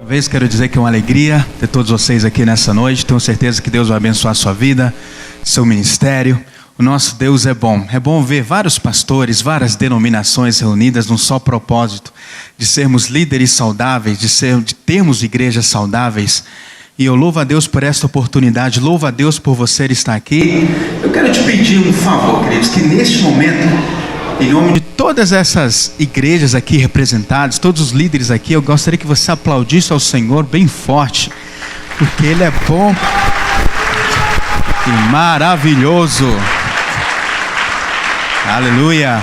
Uma vez quero dizer que é uma alegria ter todos vocês aqui nessa noite. Tenho certeza que Deus vai abençoar a sua vida, seu ministério. O nosso Deus é bom. É bom ver vários pastores, várias denominações reunidas num só propósito, de sermos líderes saudáveis, de termos igrejas saudáveis. E eu louvo a Deus por esta oportunidade, louvo a Deus por você estar aqui. Eu quero te pedir um favor, queridos, que neste momento, em nome de todas essas igrejas aqui representadas, todos os líderes aqui, eu gostaria que você aplaudisse ao Senhor bem forte, porque Ele é bom e maravilhoso. Aleluia.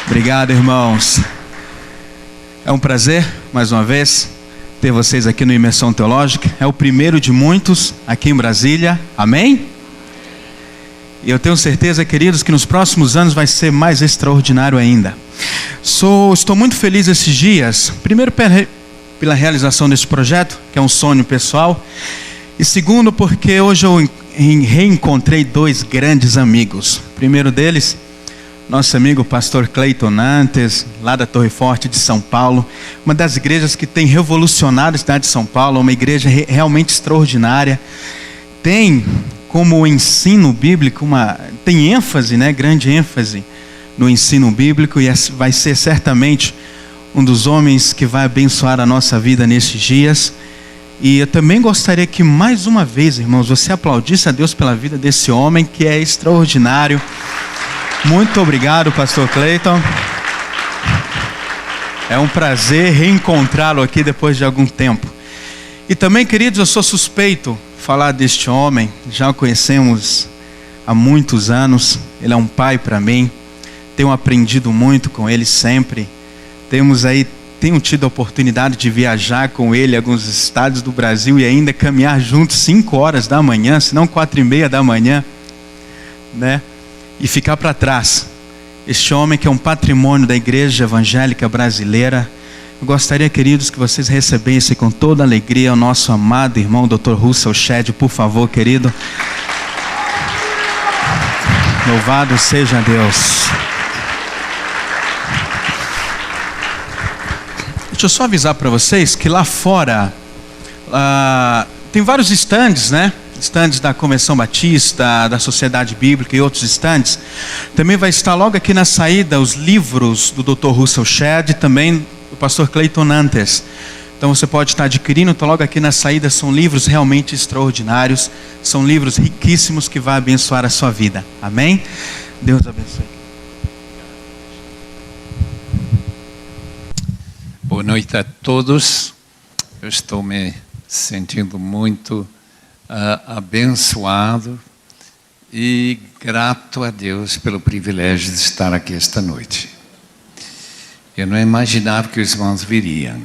Obrigado, irmãos. É um prazer, mais uma vez, ter vocês aqui no Imersão Teológica. É o primeiro de muitos aqui em Brasília. Amém? E eu tenho certeza, queridos, que nos próximos anos vai ser mais extraordinário ainda. Estou muito feliz esses dias. Primeiro, pela realização desse projeto, que é um sonho pessoal. E segundo, porque hoje eu reencontrei dois grandes amigos. O primeiro deles, nosso amigo pastor Cleiton Nantes, lá da Torre Forte de São Paulo. Uma das igrejas que tem revolucionado a cidade de São Paulo. Uma igreja realmente extraordinária. Tem como ensino bíblico, tem ênfase, grande ênfase no ensino bíblico, e vai ser certamente um dos homens que vai abençoar a nossa vida nesses dias. E eu também gostaria que mais uma vez, irmãos, você aplaudisse a Deus pela vida desse homem que é extraordinário. Muito obrigado, pastor Cleiton. É um prazer reencontrá-lo aqui depois de algum tempo. E também, queridos, eu sou suspeito falar deste homem. Já o conhecemos há muitos anos. Ele é um pai para mim. Tenho aprendido muito com ele sempre. Tenho tido a oportunidade de viajar com ele a alguns estados do Brasil e ainda caminhar juntos 5 horas da manhã, se não 4:30 da manhã, e ficar para trás. Este homem que é um patrimônio da igreja evangélica brasileira. Eu gostaria, queridos, que vocês recebessem com toda alegria o nosso amado irmão Dr. Russell Shedd, por favor, querido. Louvado seja Deus. Deixa eu só avisar para vocês que lá fora tem vários estandes, Estandes da Convenção Batista, da Sociedade Bíblica e outros estandes. Também vai estar logo aqui na saída os livros do Dr. Russell Shedd e também do pastor Cleiton Nantes. Então você pode estar adquirindo, então logo aqui na saída. São livros realmente extraordinários, são livros riquíssimos que vão abençoar a sua vida. Amém? Deus abençoe. Boa noite a todos. Eu estou me sentindo muito abençoado e grato a Deus pelo privilégio de estar aqui esta noite. Eu não imaginava que os irmãos viriam.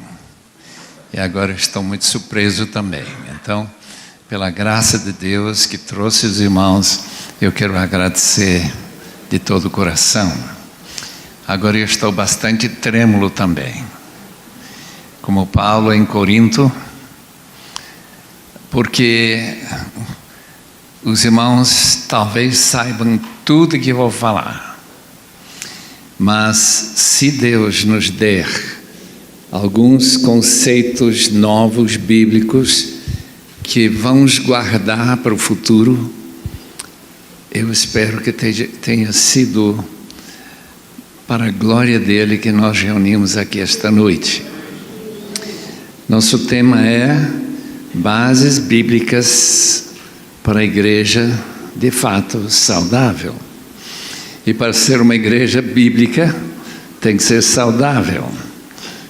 E agora estou muito surpreso também. Então, pela graça de Deus que trouxe os irmãos, eu quero agradecer de todo o coração. Agora eu estou bastante trêmulo também, como Paulo em Corinto, porque os irmãos talvez saibam tudo que eu vou falar, mas se Deus nos der alguns conceitos novos bíblicos que vamos guardar para o futuro, eu espero que tenha sido para a glória dele que nós reunimos aqui esta noite. Nosso tema é bases bíblicas para a igreja de fato saudável. E para ser uma igreja bíblica tem que ser saudável,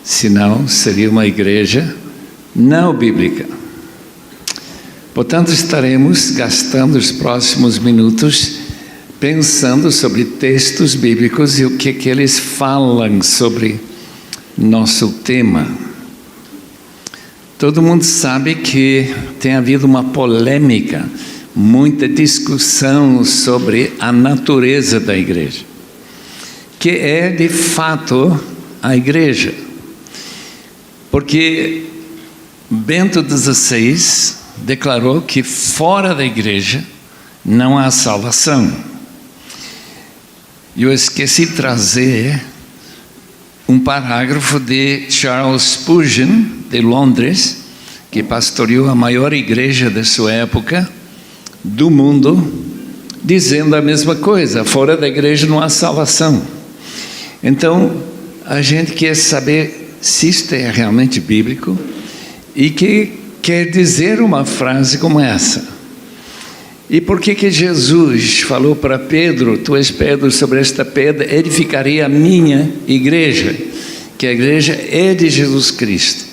senão seria uma igreja não bíblica. Portanto, estaremos gastando os próximos minutos pensando sobre textos bíblicos e o que eles falam sobre nosso tema. Todo mundo sabe que tem havido uma polêmica, muita discussão sobre a natureza da igreja, que é de fato a igreja. Porque Bento XVI declarou que fora da igreja não há salvação. E eu esqueci de trazer um parágrafo de Charles Spurgeon, de Londres, que pastoreou a maior igreja da sua época, do mundo, dizendo a mesma coisa: fora da igreja não há salvação. Então, a gente quer saber se isto é realmente bíblico e que quer dizer uma frase como essa. E por que Jesus falou para Pedro: tu és Pedro, sobre esta pedra edificarei a minha igreja, que a igreja é de Jesus Cristo.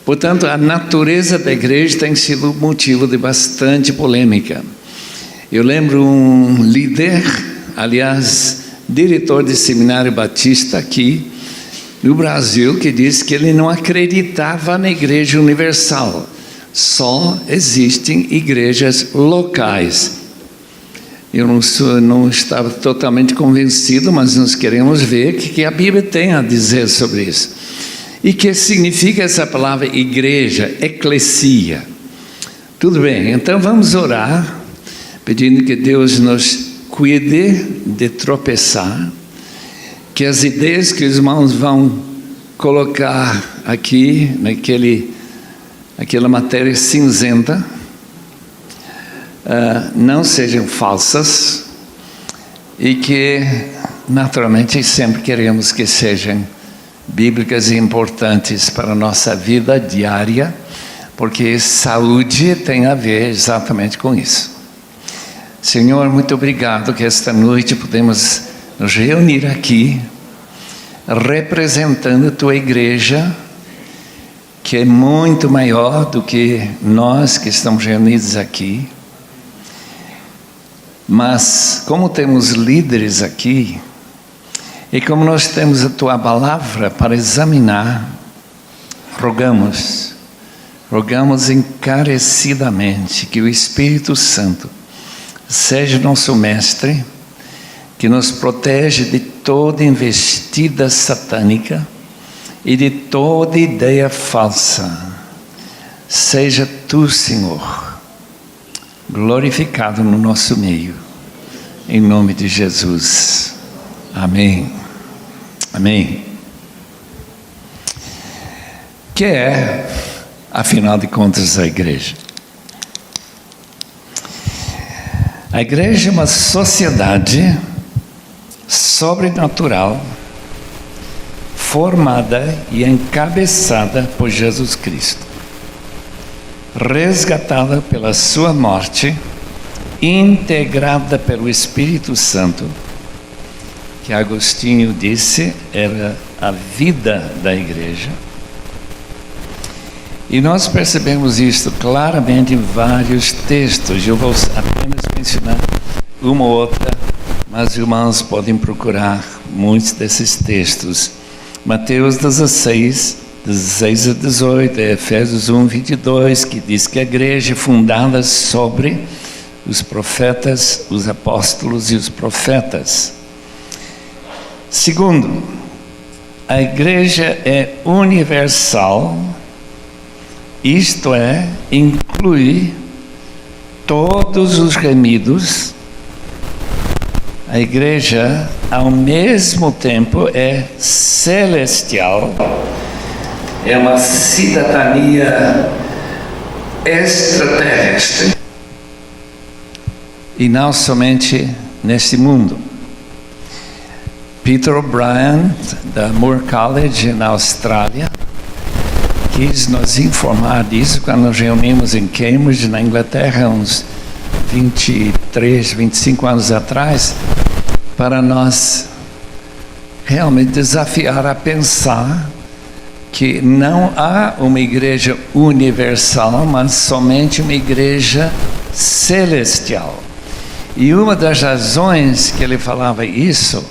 Portanto, a natureza da igreja tem sido motivo de bastante polêmica. Eu lembro um líder, aliás, diretor de seminário batista aqui no Brasil, que disse que ele não acreditava na igreja universal. Só existem igrejas locais. Eu não estava totalmente convencido, mas nós queremos ver o que a Bíblia tem a dizer sobre isso. E que significa essa palavra igreja, eclesia. Tudo bem, então vamos orar, pedindo que Deus nos cuide de tropeçar, que as ideias que os irmãos vão colocar aqui, aquela matéria cinzenta, não sejam falsas, e que naturalmente sempre queremos que sejam bíblicas e importantes para a nossa vida diária, porque saúde tem a ver exatamente com isso. Senhor, muito obrigado que esta noite podemos nos reunir aqui, representando a Tua igreja, que é muito maior do que nós que estamos reunidos aqui. Mas como temos líderes aqui, e como nós temos a Tua palavra para examinar, rogamos encarecidamente que o Espírito Santo seja nosso mestre, que nos protege de toda investida satânica e de toda ideia falsa. Seja Tu, Senhor, glorificado no nosso meio, em nome de Jesus. Amém. Amém. Que é, afinal de contas, a igreja? A igreja é uma sociedade sobrenatural, formada e encabeçada por Jesus Cristo, resgatada pela sua morte, integrada pelo Espírito Santo, que Agostinho disse era a vida da igreja. E nós percebemos isto claramente em vários textos. Eu vou apenas mencionar uma ou outra, mas os irmãos podem procurar muitos desses textos. Mateus 16 a 18, Efésios 1, 22, que diz que a igreja é fundada sobre os profetas, os apóstolos e os profetas. Segundo, a igreja é universal, isto é, inclui todos os remidos. A igreja, ao mesmo tempo, é celestial, é uma cidadania extraterrestre, e não somente neste mundo. Peter O'Brien, da Moore College, na Austrália, quis nos informar disso quando nos reunimos em Cambridge, na Inglaterra, uns 23, 25 anos atrás, para nós realmente desafiar a pensar que não há uma igreja universal, mas somente uma igreja celestial. E uma das razões que ele falava isso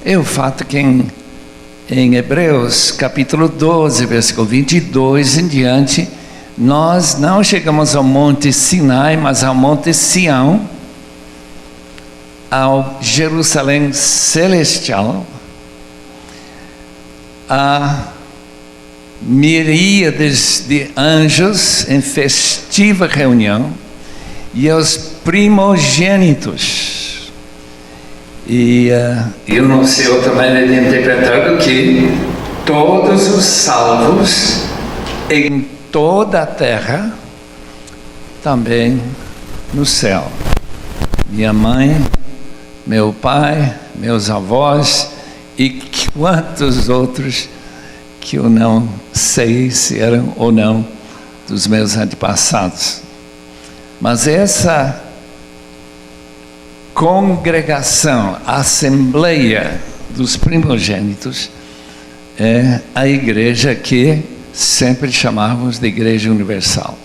é o fato que em Hebreus capítulo 12, versículo 22 em diante, nós não chegamos ao Monte Sinai, mas ao Monte Sião, ao Jerusalém celestial, a miríades de anjos em festiva reunião e aos primogênitos. E eu não sei outra maneira de interpretar do que todos os salvos em toda a terra, também no céu. Minha mãe, meu pai, meus avós e quantos outros que eu não sei se eram ou não dos meus antepassados. Mas essa congregação, assembleia dos primogênitos, é a igreja que sempre chamávamos de Igreja Universal.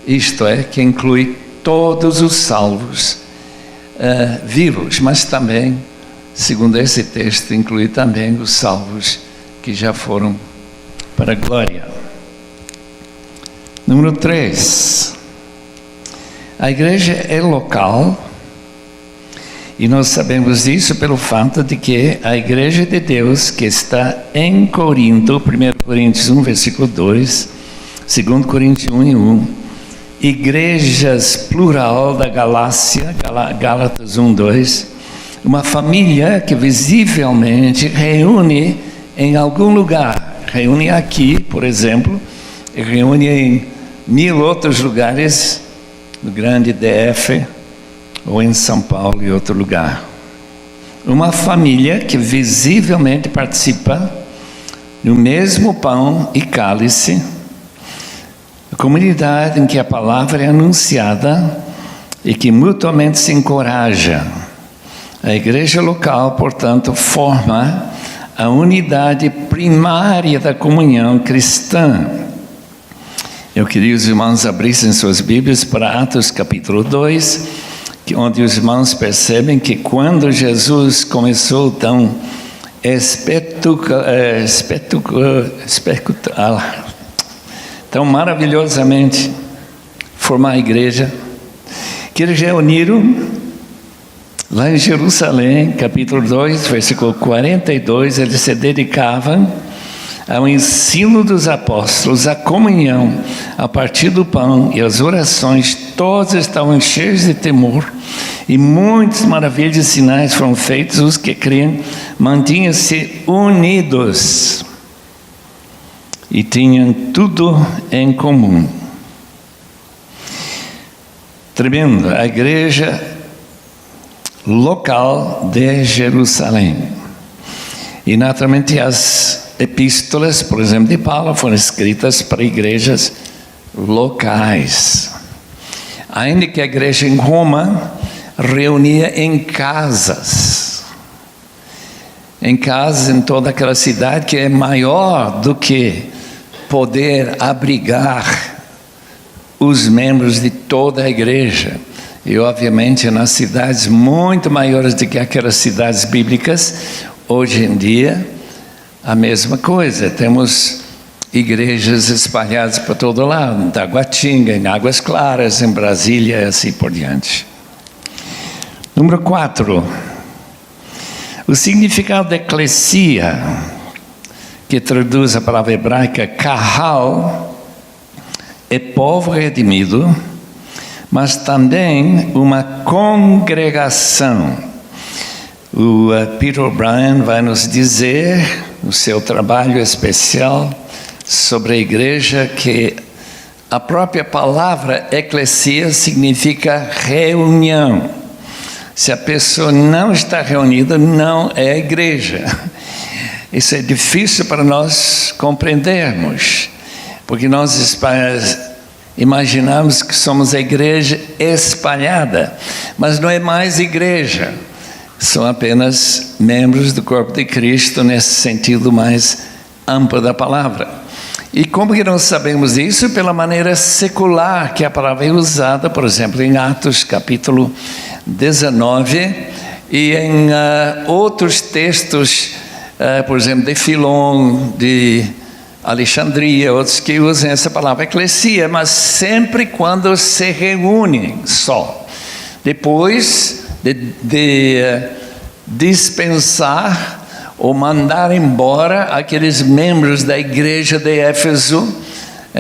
Isto é, que inclui todos os salvos vivos, mas também, segundo esse texto, inclui também os salvos que já foram para a glória. Número 3. A igreja é local, e nós sabemos isso pelo fato de que a igreja de Deus que está em Corinto, 1 Coríntios 1, versículo 2, 2 Coríntios 1 e 1, igrejas plural da Galácia, Gálatas 1, 2, uma família que visivelmente reúne em algum lugar, reúne aqui, por exemplo, e reúne em 1000 outros lugares, no grande DF, ou em São Paulo e outro lugar. Uma família que visivelmente participa no mesmo pão e cálice, a comunidade em que a palavra é anunciada e que mutuamente se encoraja. A igreja local, portanto, forma a unidade primária da comunhão cristã. Eu queria que os irmãos abrissem suas Bíblias para Atos capítulo 2, onde os irmãos percebem que quando Jesus começou tão tão maravilhosamente formar a igreja, que eles reuniram lá em Jerusalém, capítulo 2, versículo 42, eles se dedicavam ao ensino dos apóstolos, à comunhão, a partir do pão e as orações. Todos estavam cheios de temor, e muitas maravilhas e sinais foram feitos. Os que criam mantinham-se unidos e tinham tudo em comum. Tremendo, a igreja local de Jerusalém. E naturalmente as epístolas, por exemplo, de Paulo, foram escritas para igrejas locais. Ainda que a igreja em Roma reunia em casas em toda aquela cidade, que é maior do que poder abrigar os membros de toda a igreja. E obviamente nas cidades muito maiores do que aquelas cidades bíblicas, hoje em dia a mesma coisa, temos igrejas espalhadas por todo lado, em Taguatinga, em Águas Claras, em Brasília e assim por diante. Número 4, o significado da eclesia, que traduz a palavra hebraica kahal, é povo redimido, mas também uma congregação. O Peter O'Brien vai nos dizer, no seu trabalho especial sobre a igreja, que a própria palavra eclesia significa reunião. Se a pessoa não está reunida, não é igreja. Isso é difícil para nós compreendermos, porque nós imaginamos que somos a igreja espalhada, mas não é mais igreja. São apenas membros do corpo de Cristo, nesse sentido mais amplo da palavra. E como que nós sabemos isso? Pela maneira secular que a palavra é usada, por exemplo, em Atos capítulo 19, e em outros textos, por exemplo, de Filon, de Alexandria, outros que usam essa palavra eclesia, mas sempre quando se reúnem só. Depois de dispensar ou mandar embora aqueles membros da igreja de Éfeso,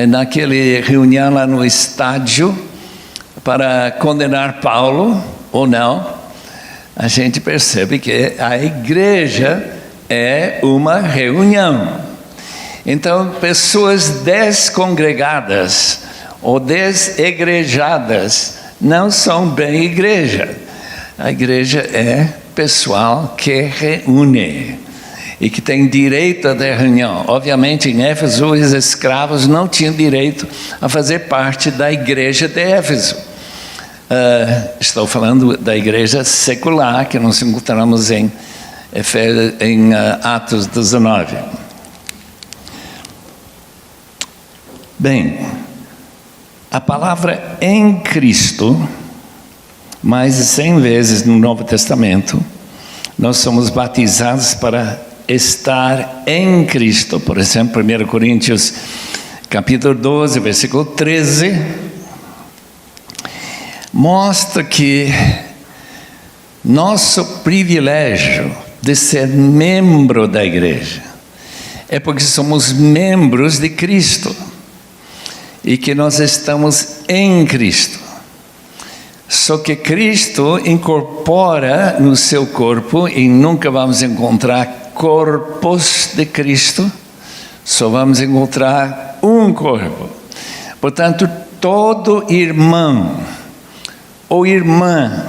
naquele reunião lá no estádio, para condenar Paulo, ou não, a gente percebe que a igreja é uma reunião, Então, pessoas descongregadas ou desegrejadas não são bem igreja. A igreja é pessoal que reúne e que tem direito à reunião. Obviamente, em Éfeso, os escravos não tinham direito a fazer parte da igreja de Éfeso. Estou falando da igreja secular, que nós encontramos em Atos 19. Bem, a palavra em Cristo, mais de 100 vezes no Novo Testamento, nós somos batizados para estar em Cristo. Por exemplo, 1 Coríntios capítulo 12, versículo 13, mostra que nosso privilégio de ser membro da igreja é porque somos membros de Cristo e que nós estamos em Cristo. Só que Cristo incorpora no seu corpo, e nunca vamos encontrar corpos de Cristo, só vamos encontrar um corpo. Portanto, todo irmão ou irmã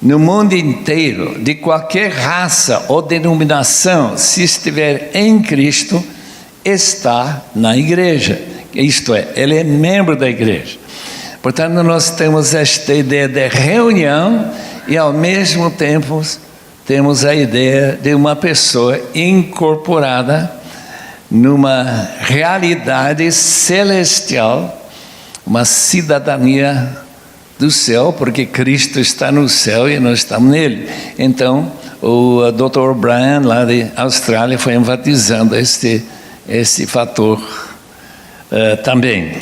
no mundo inteiro, de qualquer raça ou denominação, se estiver em Cristo, está na igreja. Isto é, ele é membro da igreja. Portanto, nós temos esta ideia de reunião e, ao mesmo tempo, temos a ideia de uma pessoa incorporada numa realidade celestial, uma cidadania do céu, porque Cristo está no céu e nós estamos nele. Então, o Dr. Brian, lá de Austrália, foi enfatizando este fator também.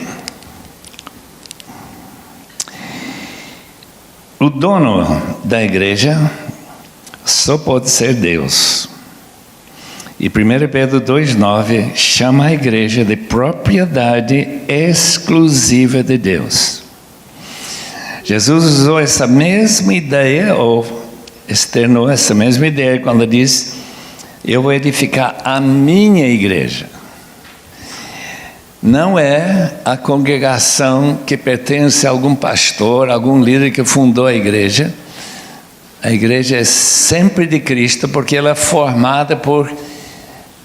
O dono da igreja só pode ser Deus. E 1 Pedro 2,9 chama a igreja de propriedade exclusiva de Deus. Jesus usou essa mesma ideia, ou externou essa mesma ideia, quando diz: eu vou edificar a minha igreja. Não é a congregação que pertence a algum pastor, algum líder que fundou a igreja. A igreja é sempre de Cristo, porque ela é formada por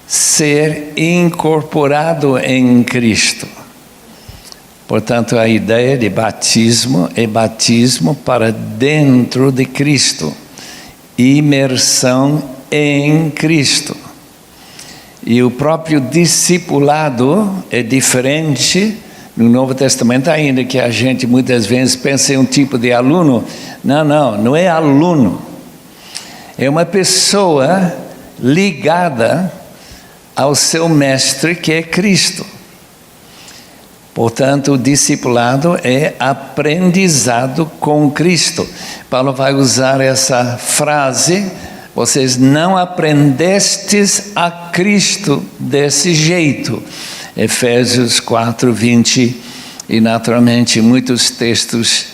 ser incorporado em Cristo. Portanto, a ideia de batismo é batismo para dentro de Cristo, imersão em Cristo. E o próprio discipulado é diferente no Novo Testamento, ainda que a gente muitas vezes pensa em um tipo de aluno. Não é aluno. É uma pessoa ligada ao seu mestre, que é Cristo. Portanto, o discipulado é aprendizado com Cristo. Paulo vai usar essa frase: vocês não aprendestes a Cristo desse jeito. Efésios 4:20, e naturalmente muitos textos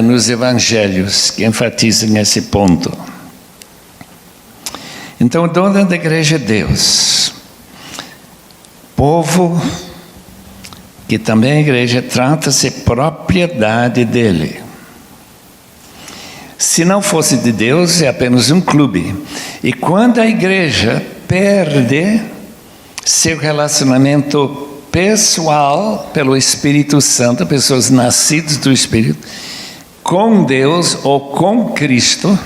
nos evangelhos que enfatizam esse ponto. Então, o dono da igreja é Deus. Povo, que também a igreja trata-se propriedade dele. Se não fosse de Deus, é apenas um clube. E quando a igreja perde seu relacionamento pessoal pelo Espírito Santo, pessoas nascidas do Espírito, com Deus ou com Cristo,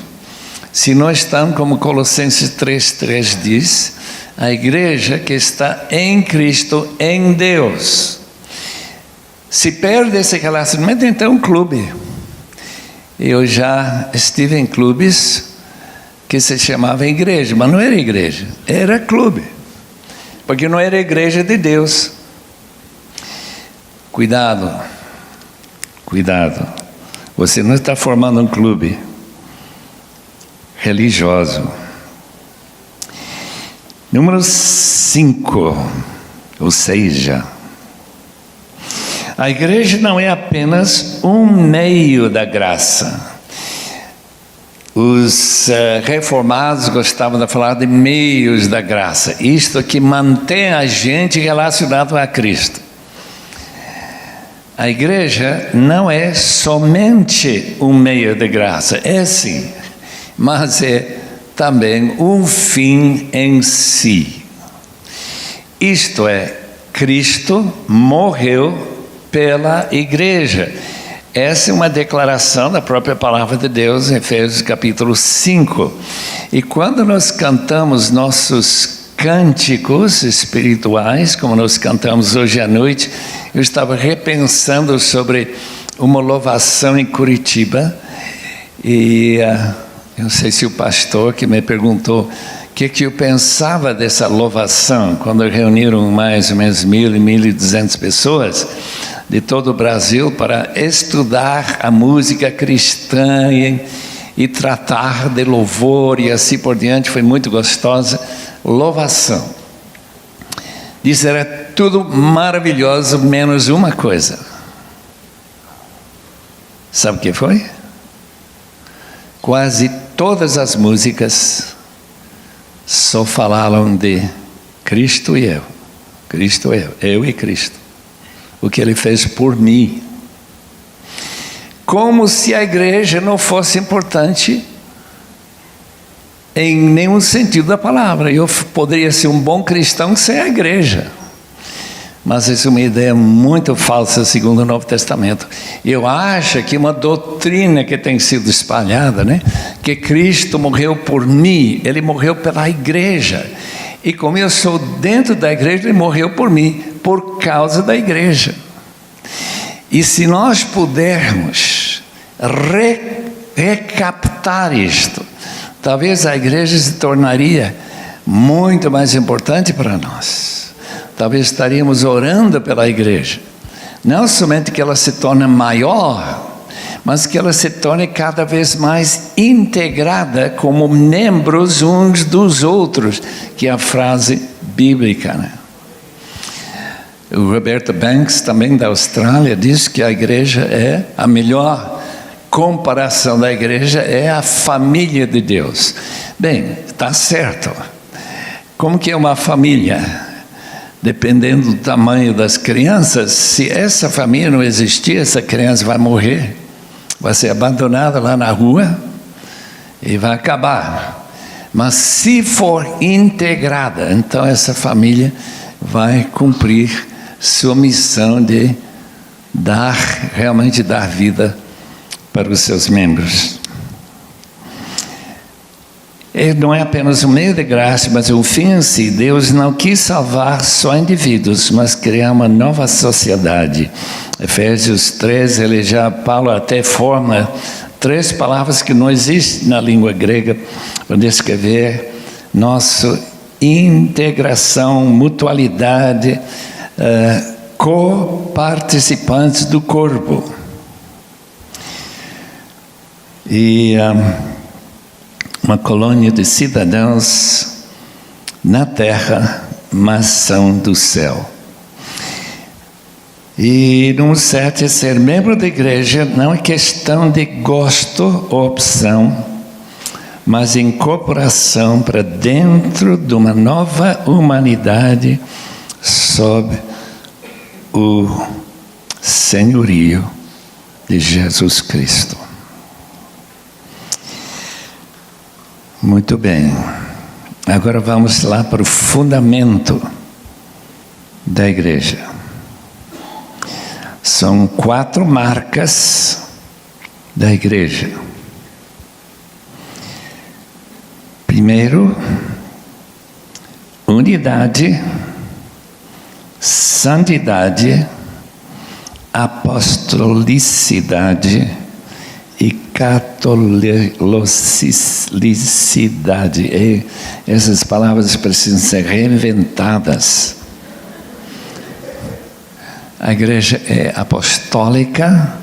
se não estão, como Colossenses 3:3 diz, a igreja que está em Cristo, em Deus. Se perde esse relacionamento, então é um clube. Eu já estive em clubes que se chamavam igreja, mas não era igreja, era clube, porque não era igreja de Deus. Cuidado, você não está formando um clube religioso. Número 5, ou seja, a igreja não é apenas um meio da graça. Os reformados gostavam de falar de meios da graça. Isto que mantém a gente relacionado a Cristo. A igreja não é somente um meio de graça, é sim, mas é também um fim em si. Isto é, Cristo morreu pela igreja. Essa é uma declaração da própria palavra de Deus em Efésios capítulo 5. E quando nós cantamos nossos cânticos espirituais, como nós cantamos hoje à noite, eu estava repensando sobre uma louvação em Curitiba, e eu não sei se o pastor que me perguntou o que eu pensava dessa louvação, quando reuniram mais ou menos 1.000 e 1.200 pessoas de todo o Brasil para estudar a música cristã e tratar de louvor e assim por diante. Foi muito gostosa. Louvação. Diz, era tudo maravilhoso, menos uma coisa. Sabe o que foi? Quase todas as músicas só falavam de Cristo e eu. Cristo e eu e Cristo. O que Ele fez por mim. Como se a igreja não fosse importante em nenhum sentido da palavra. Eu poderia ser um bom cristão sem a igreja. Mas isso é uma ideia muito falsa, segundo o Novo Testamento. Eu acho que uma doutrina que tem sido espalhada, né? Que Cristo morreu por mim, Ele morreu pela igreja. E como eu sou dentro da igreja, Ele morreu por mim, por causa da igreja. E se nós pudermos recaptar isto, talvez a igreja se tornaria muito mais importante para nós. Talvez estaríamos orando pela igreja. Não somente que ela se torne maior, mas que ela se torne cada vez mais integrada como membros uns dos outros, que é a frase bíblica, né? O Roberto Banks, também da Austrália, diz que a igreja é a melhor comparação da igreja, é a família de Deus. Bem, está certo. Como que é uma família? Dependendo do tamanho das crianças, se essa família não existir, essa criança vai morrer, vai ser abandonada lá na rua e vai acabar. Mas se for integrada, então essa família vai cumprir sua missão de realmente dar vida para os seus membros. Não é apenas um meio de graça, mas um fim em si. Deus não quis salvar só indivíduos, mas criar uma nova sociedade. Efésios 3, Paulo até forma 3 palavras que não existem na língua grega para descrever nossa integração, mutualidade, coparticipantes do corpo. E uma colônia de cidadãos na terra, mas são do céu. E no certo, ser membro da igreja não é questão de gosto ou opção, mas incorporação para dentro de uma nova humanidade sob o senhorio de Jesus Cristo. Muito bem, agora vamos lá para o fundamento da igreja. São 4 marcas da igreja. Primeiro, unidade, santidade, apostolicidade e catolicidade. E essas palavras precisam ser reinventadas. A igreja é apostólica,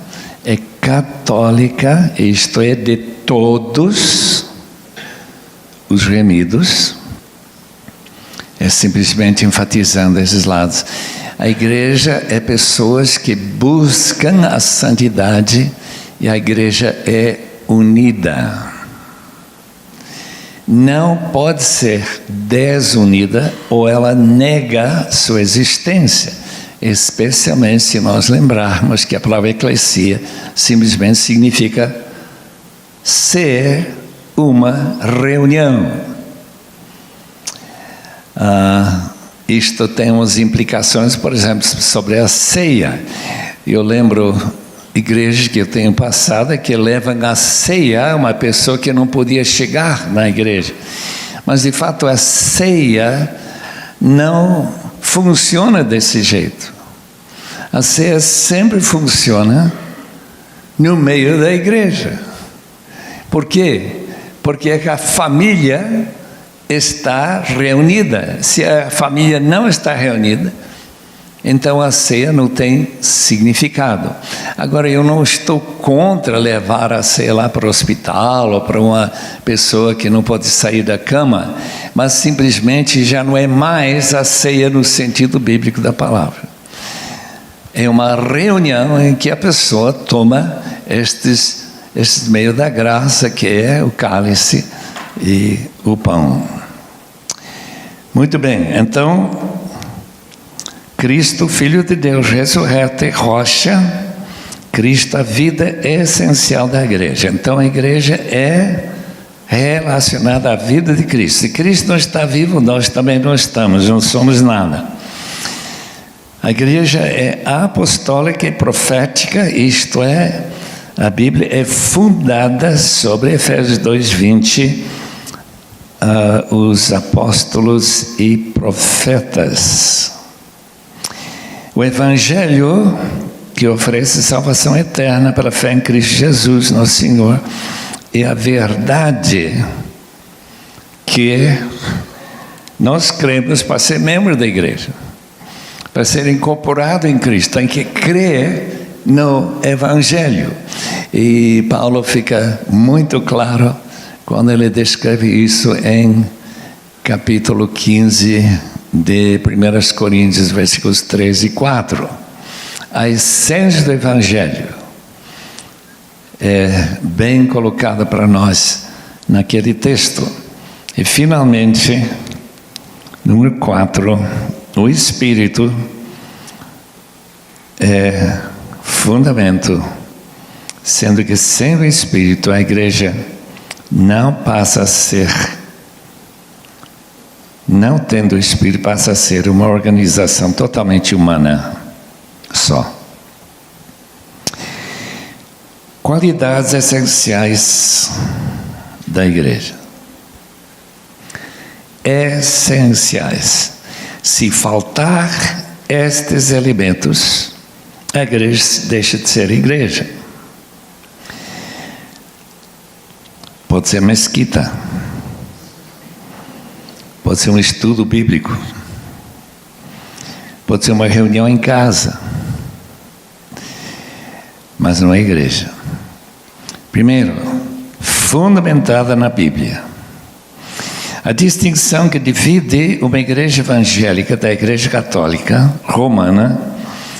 é católica, isto é, de todos os remidos. É simplesmente enfatizando esses lados. A igreja é pessoas que buscam a santidade, e a igreja é unida. não pode ser desunida ou ela nega sua existência, especialmente se nós lembrarmos que a palavra eclesia simplesmente significa ser uma reunião. Isto tem umas implicações, por exemplo, sobre a ceia. Eu lembro igrejas que eu tenho passado que levam a ceia uma pessoa que não podia chegar na igreja. Mas, de fato, a ceia não funciona desse jeito. A ceia sempre funciona no meio da igreja. Por quê? Porque a família está reunida. Se a família não está reunida, então a ceia não tem significado. Agora, eu não estou contra levar a ceia lá para o hospital ou para uma pessoa que não pode sair da cama, mas simplesmente já não é mais a ceia no sentido bíblico da palavra. É uma reunião em que a pessoa toma estes meios da graça, que é o cálice e o pão. Muito bem, então, Cristo, Filho de Deus, ressurreto e rocha, Cristo, a vida essencial da igreja. Então a igreja é relacionada à vida de Cristo. Se Cristo não está vivo, nós também não estamos, não somos nada. A igreja é apostólica e profética, isto é, a Bíblia é fundada sobre Efésios 2:20, os apóstolos e profetas. O Evangelho que oferece salvação eterna pela fé em Cristo Jesus, nosso Senhor, é a verdade que nós cremos para ser membro da igreja, para ser incorporado em Cristo, tem que crer no Evangelho. E Paulo fica muito claro quando ele descreve isso em capítulo 15 de 1 Coríntios, versículos 3 e 4. A essência do Evangelho é bem colocada para nós naquele texto. E finalmente, número 4, o Espírito é fundamento, sendo que sem o Espírito a igreja não passa a ser, não tendo o Espírito, passa a ser uma organização totalmente humana só. Qualidades essenciais da igreja. Essenciais. Se faltar estes elementos, a igreja deixa de ser igreja. Pode ser mesquita. Pode ser um estudo bíblico. Pode ser uma reunião em casa. Mas não é igreja. Primeiro, fundamentada na Bíblia. A distinção que divide uma igreja evangélica da igreja católica romana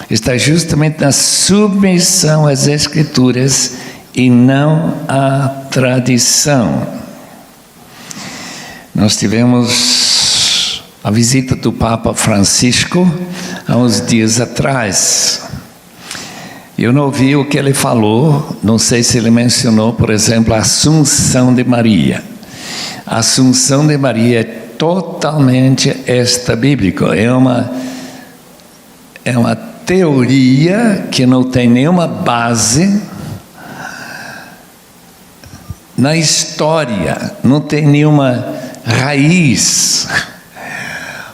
está justamente na submissão às Escrituras e não à tradição. Nós tivemos a visita do Papa Francisco há uns dias atrás. Eu não ouvi o que ele falou, não sei se ele mencionou, por exemplo, a Assunção de Maria. A Assunção de Maria é totalmente extra-bíblico, é uma teoria que não tem nenhuma base na história, não tem nenhuma raiz.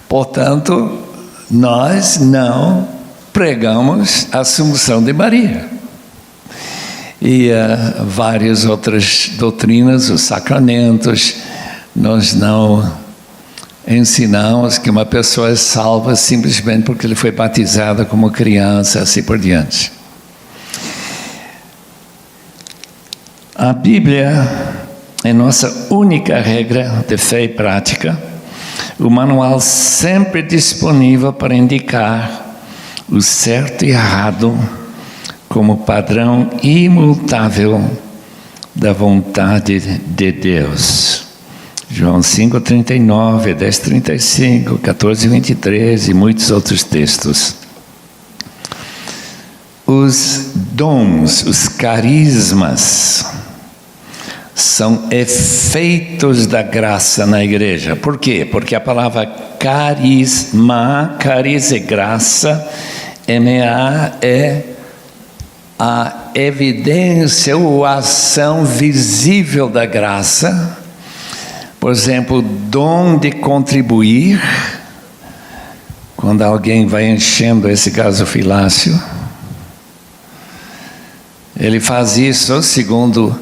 Portanto, nós não pregamos a Assunção de Maria. E várias outras doutrinas, os sacramentos, nós não ensinamos que uma pessoa é salva simplesmente porque ele foi batizada como criança, assim por diante. A Bíblia é nossa única regra de fé e prática, o manual sempre disponível para indicar o certo e errado como padrão imutável da vontade de Deus. João 5:39, 10:35, 14:23 e muitos outros textos. Os dons, os carismas, são efeitos da graça na igreja. Por quê? Porque a palavra carisma, caris é graça, M-A é a evidência ou a ação visível da graça. Por exemplo, dom de contribuir, quando alguém vai enchendo esse gasofilácio, ele faz isso, segundo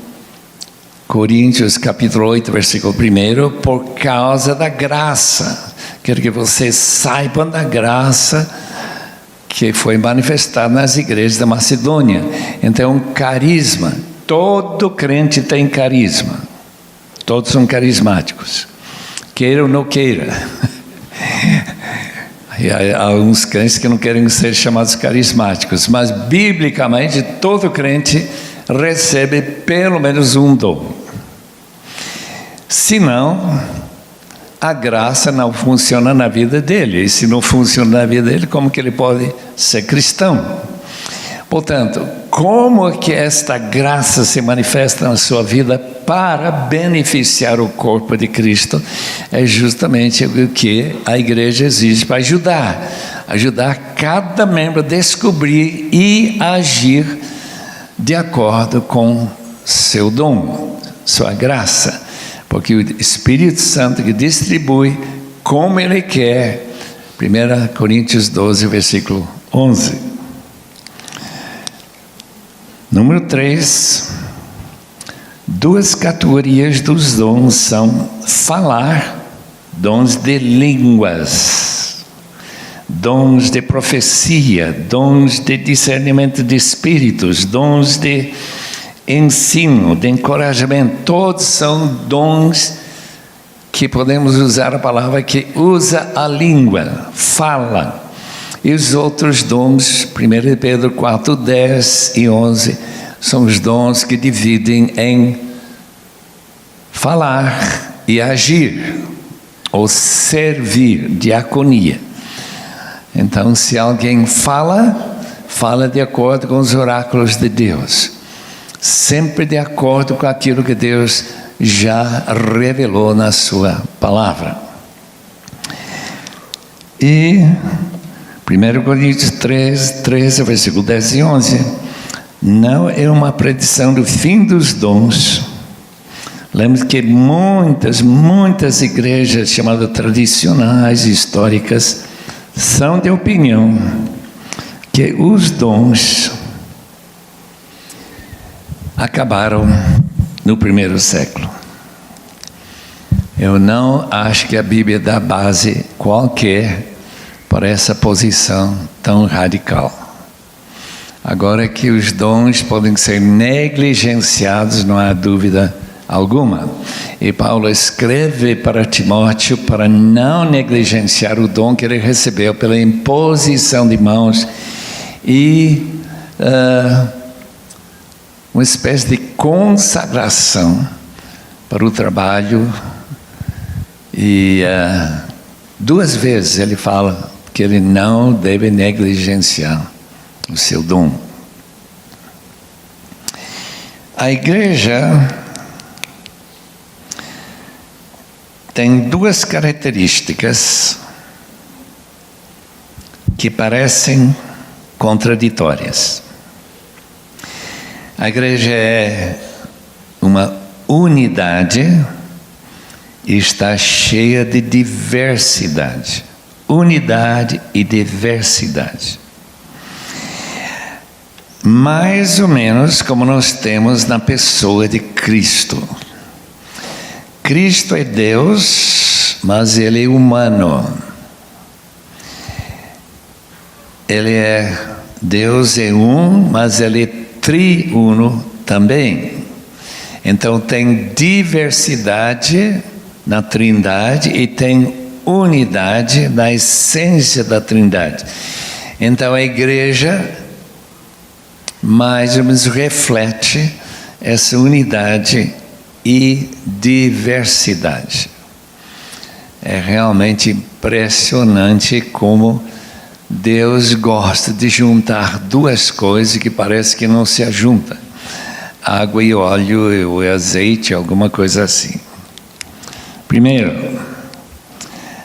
Coríntios capítulo 8, versículo 1, por causa da graça. Quero que vocês saibam da graça que foi manifestada nas igrejas da Macedônia. Então, carisma, todo crente tem carisma. Todos são carismáticos, queira ou não queira. E há alguns crentes que não querem ser chamados carismáticos, mas biblicamente todo crente recebe pelo menos um dom. Senão, a graça não funciona na vida dele. E se não funciona na vida dele, como que ele pode ser cristão? Portanto, como que esta graça se manifesta na sua vida para beneficiar o corpo de Cristo? É justamente o que a igreja exige para ajudar cada membro a descobrir e agir de acordo com seu dom, sua graça. Porque o Espírito Santo que distribui como Ele quer. 1 Coríntios 12, versículo 11. Número 3, duas categorias dos dons são falar, dons de línguas, dons de profecia, dons de discernimento de espíritos, dons de ensino, de encorajamento. Todos são dons que podemos usar a palavra que usa a língua, fala. E os outros dons, 1 Pedro 4, 10 e 11, são os dons que dividem em falar e agir, ou servir, diaconia. Então, se alguém fala de acordo com os oráculos de Deus, sempre de acordo com aquilo que Deus já revelou na sua palavra. E 1 Coríntios 13, versículo 10 e 11, não é uma predição do fim dos dons. Lembre que muitas igrejas chamadas tradicionais, históricas, são de opinião que os dons acabaram no primeiro século. Eu não acho que a Bíblia dá base qualquer para essa posição tão radical. Agora que os dons podem ser negligenciados, não há dúvida alguma. E Paulo escreve para Timóteo para não negligenciar o dom que ele recebeu pela imposição de mãos e uma espécie de consagração para o trabalho. E 2 vezes ele fala que ele não deve negligenciar o seu dom. A igreja tem 2 características que parecem contraditórias. A igreja é uma unidade e está cheia de diversidade. Unidade e diversidade. Mais ou menos como nós temos na pessoa de Cristo. Cristo é Deus, mas Ele é humano. Ele é Deus é um, mas Ele é triuno também. Então tem diversidade na Trindade e tem unidade na essência da Trindade. Então a igreja mais ou menos reflete essa unidade e diversidade. É realmente impressionante como Deus gosta de juntar duas coisas que parece que não se ajuntam. Água e óleo e azeite, alguma coisa assim. Primeiro,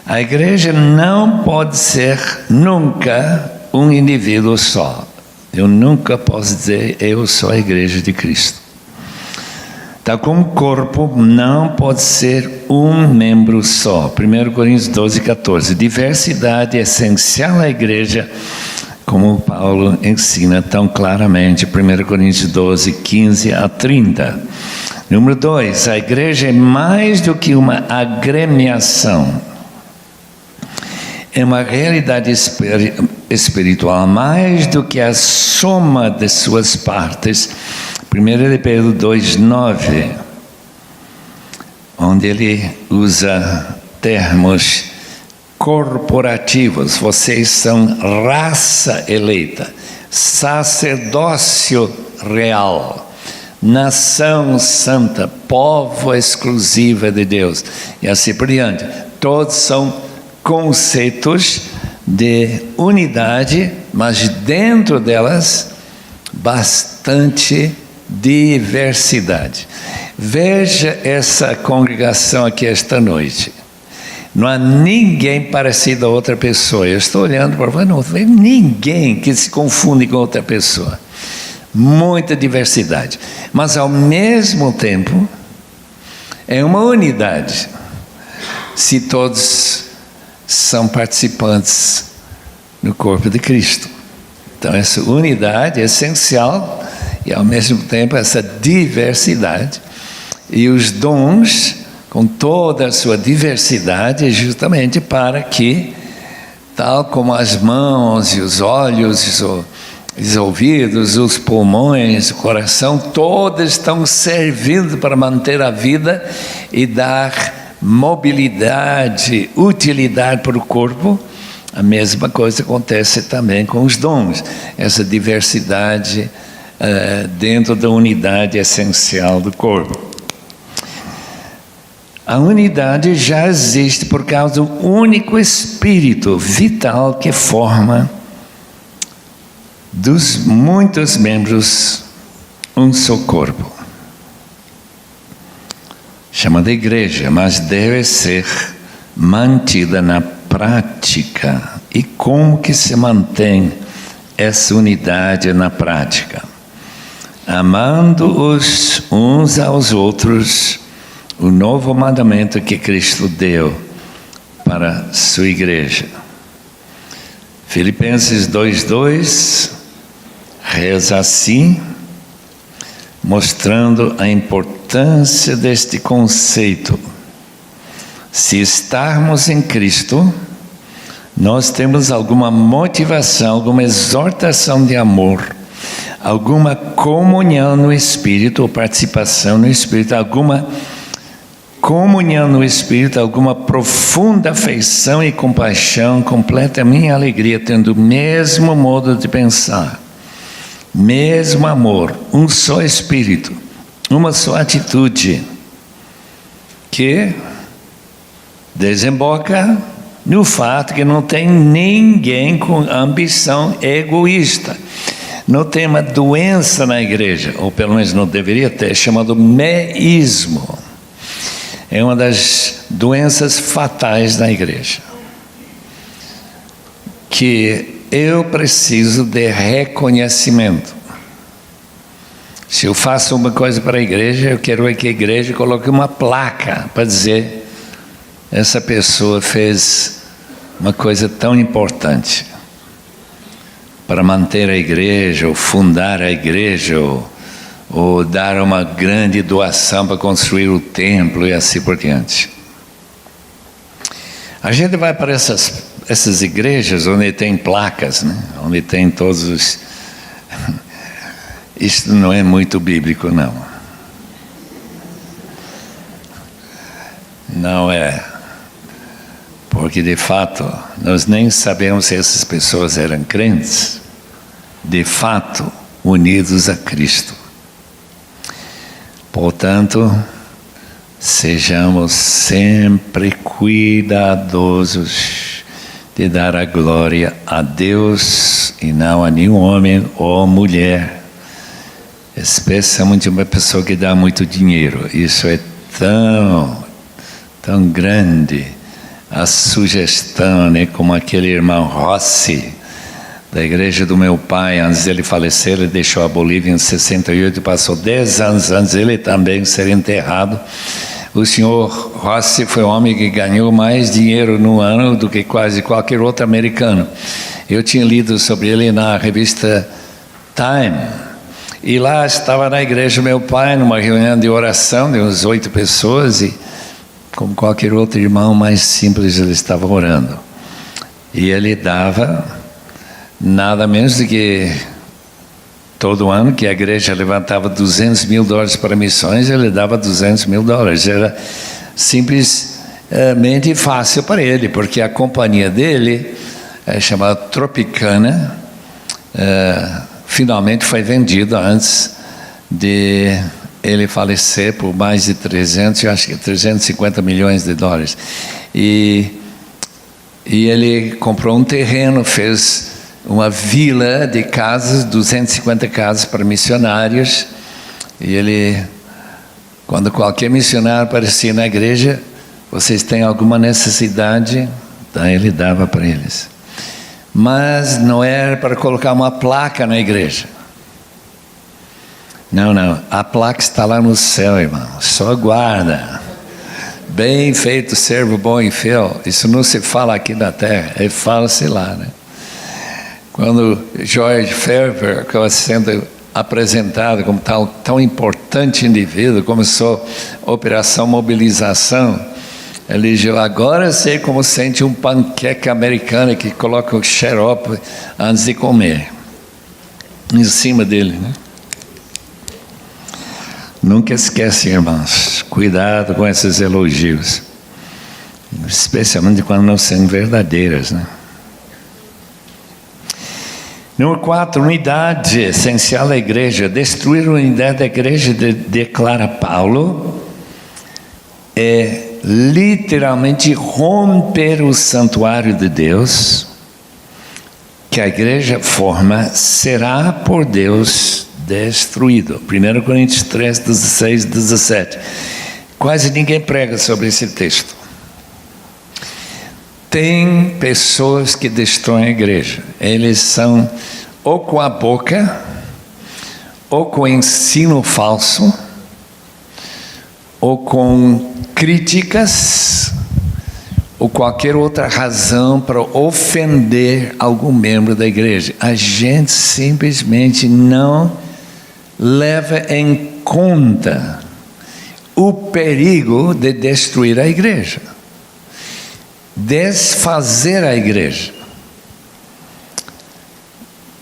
a igreja não pode ser nunca um indivíduo só. Eu nunca posso dizer, eu sou a igreja de Cristo. Tal como o corpo não pode ser um membro só. 1 Coríntios 12, 14. Diversidade é essencial à igreja, como Paulo ensina tão claramente. 1 Coríntios 12, 15 a 30. Número 2. A igreja é mais do que uma agremiação. É uma realidade espiritual, mais do que a soma de suas partes. 1 de Pedro 2,9, onde ele usa termos corporativos. Vocês são raça eleita, sacerdócio real, nação santa, povo exclusivo de Deus, e assim por diante. Todos são conceitos de unidade, mas dentro delas, bastante diversidade. Veja essa congregação aqui esta noite. Não há ninguém parecido a outra pessoa. Eu estou olhando para você, não vejo ninguém que se confunde com outra pessoa. Muita diversidade. Mas ao mesmo tempo, é uma unidade. Se todos são participantes no corpo de Cristo. Então essa unidade é essencial. E ao mesmo tempo essa diversidade e os dons com toda a sua diversidade justamente para que, tal como as mãos e os olhos, os ouvidos, os pulmões, o coração, todos estão servindo para manter a vida e dar mobilidade, utilidade para o corpo. A mesma coisa acontece também com os dons, essa diversidade dentro da unidade essencial do corpo. A unidade já existe por causa do único espírito vital que forma dos muitos membros um só corpo. Chama de igreja, mas deve ser mantida na prática. E como que se mantém essa unidade na prática? Amando-os uns aos outros, o novo mandamento que Cristo deu para sua igreja. Filipenses 2:2 reza assim, mostrando a importância deste conceito. Se estarmos em Cristo, nós temos alguma motivação, alguma exortação de amor, alguma comunhão no Espírito, ou participação no Espírito, alguma comunhão no Espírito, alguma profunda afeição e compaixão, completa a minha alegria, tendo o mesmo modo de pensar, mesmo amor, um só Espírito, uma só atitude, que desemboca no fato que não tem ninguém com ambição egoísta. Não tem uma doença na igreja, ou pelo menos não deveria ter, chamado meísmo. É uma das doenças fatais na igreja. Que eu preciso de reconhecimento. Se eu faço uma coisa para a igreja, eu quero que a igreja coloque uma placa para dizer: essa pessoa fez uma coisa tão importante para manter a igreja, ou fundar a igreja, ou dar uma grande doação para construir o templo e assim por diante. A gente vai para essas igrejas onde tem placas, né? Onde tem todos os... Isso não é muito bíblico, não. Não é. Porque de fato, nós nem sabemos se essas pessoas eram crentes, de fato, unidos a Cristo. Portanto, sejamos sempre cuidadosos de dar a glória a Deus e não a nenhum homem ou mulher, especialmente uma pessoa que dá muito dinheiro. Isso é tão grande a sugestão, né? Como aquele irmão Rossi, da igreja do meu pai. Antes dele falecer, ele deixou a Bolívia em 68, passou 10 anos antes dele também ser enterrado. O senhor Rossi foi um homem que ganhou mais dinheiro no ano do que quase qualquer outro americano. Eu tinha lido sobre ele na revista Time, e lá estava na igreja meu pai, numa reunião de oração de uns 8 pessoas, e como qualquer outro irmão mais simples, ele estava orando. E ele dava nada menos do que todo ano que a igreja levantava $200 mil para missões, ele dava $200 mil. Era simplesmente fácil para ele, porque a companhia dele, chamada Tropicana, finalmente foi vendida antes de ele falecer por mais de 350 milhões de dólares. E ele comprou um terreno, fez uma vila de casas, 250 casas para missionários. E ele, quando qualquer missionário aparecia na igreja, vocês têm alguma necessidade? Então ele dava para eles. Mas não era para colocar uma placa na igreja. Não, a placa está lá no céu, irmão, só guarda. Bem feito, servo bom e fiel. Isso não se fala aqui na terra, fala-se lá, né? Quando George Ferber estava sendo apresentado como tão importante indivíduo, começou a Operação Mobilização, ele disse: agora sei como sente um panqueca americano que coloca o xarope antes de comer em cima dele, né? Nunca esquece, irmãos, cuidado com esses elogios, especialmente quando não são verdadeiras, né? Número 4, unidade essencial da igreja. Destruir a unidade da igreja, declara Paulo, é literalmente romper o santuário de Deus, que a igreja forma, será por Deus destruído. 1 Coríntios 3, 16, 17. Quase ninguém prega sobre esse texto. Tem pessoas que destroem a igreja. Eles são ou com a boca, ou com ensino falso, ou com críticas, ou qualquer outra razão para ofender algum membro da igreja. A gente simplesmente não leva em conta o perigo de destruir a igreja, desfazer a igreja,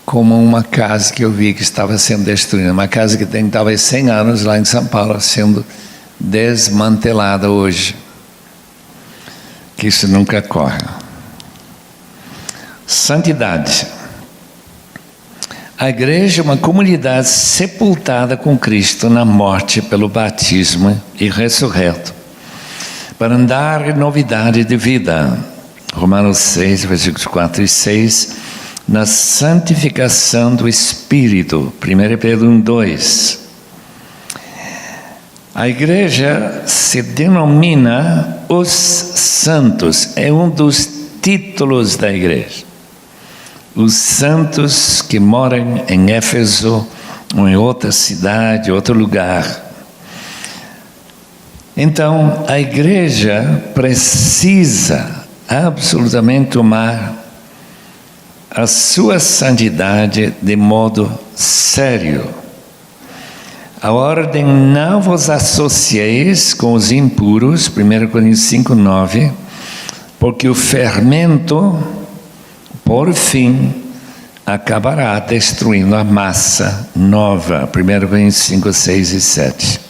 como uma casa que eu vi que estava sendo destruída, uma casa que tem talvez 100 anos lá em São Paulo, sendo desmantelada hoje, que isso nunca ocorre. Santidade. A igreja é uma comunidade sepultada com Cristo na morte pelo batismo e ressurreto, para andar em novidade de vida. Romanos 6, versículos 4 e 6, na santificação do Espírito. 1 Pedro 1, 2. A igreja se denomina os santos, é um dos títulos da igreja. Os santos que moram em Éfeso, ou em outra cidade, outro lugar. Então, a igreja precisa absolutamente tomar a sua santidade de modo sério. A ordem: não vos associeis com os impuros, 1 Coríntios 5, 9, porque o fermento, por fim, acabará destruindo a massa nova, 1 Coríntios 5, 6 e 7.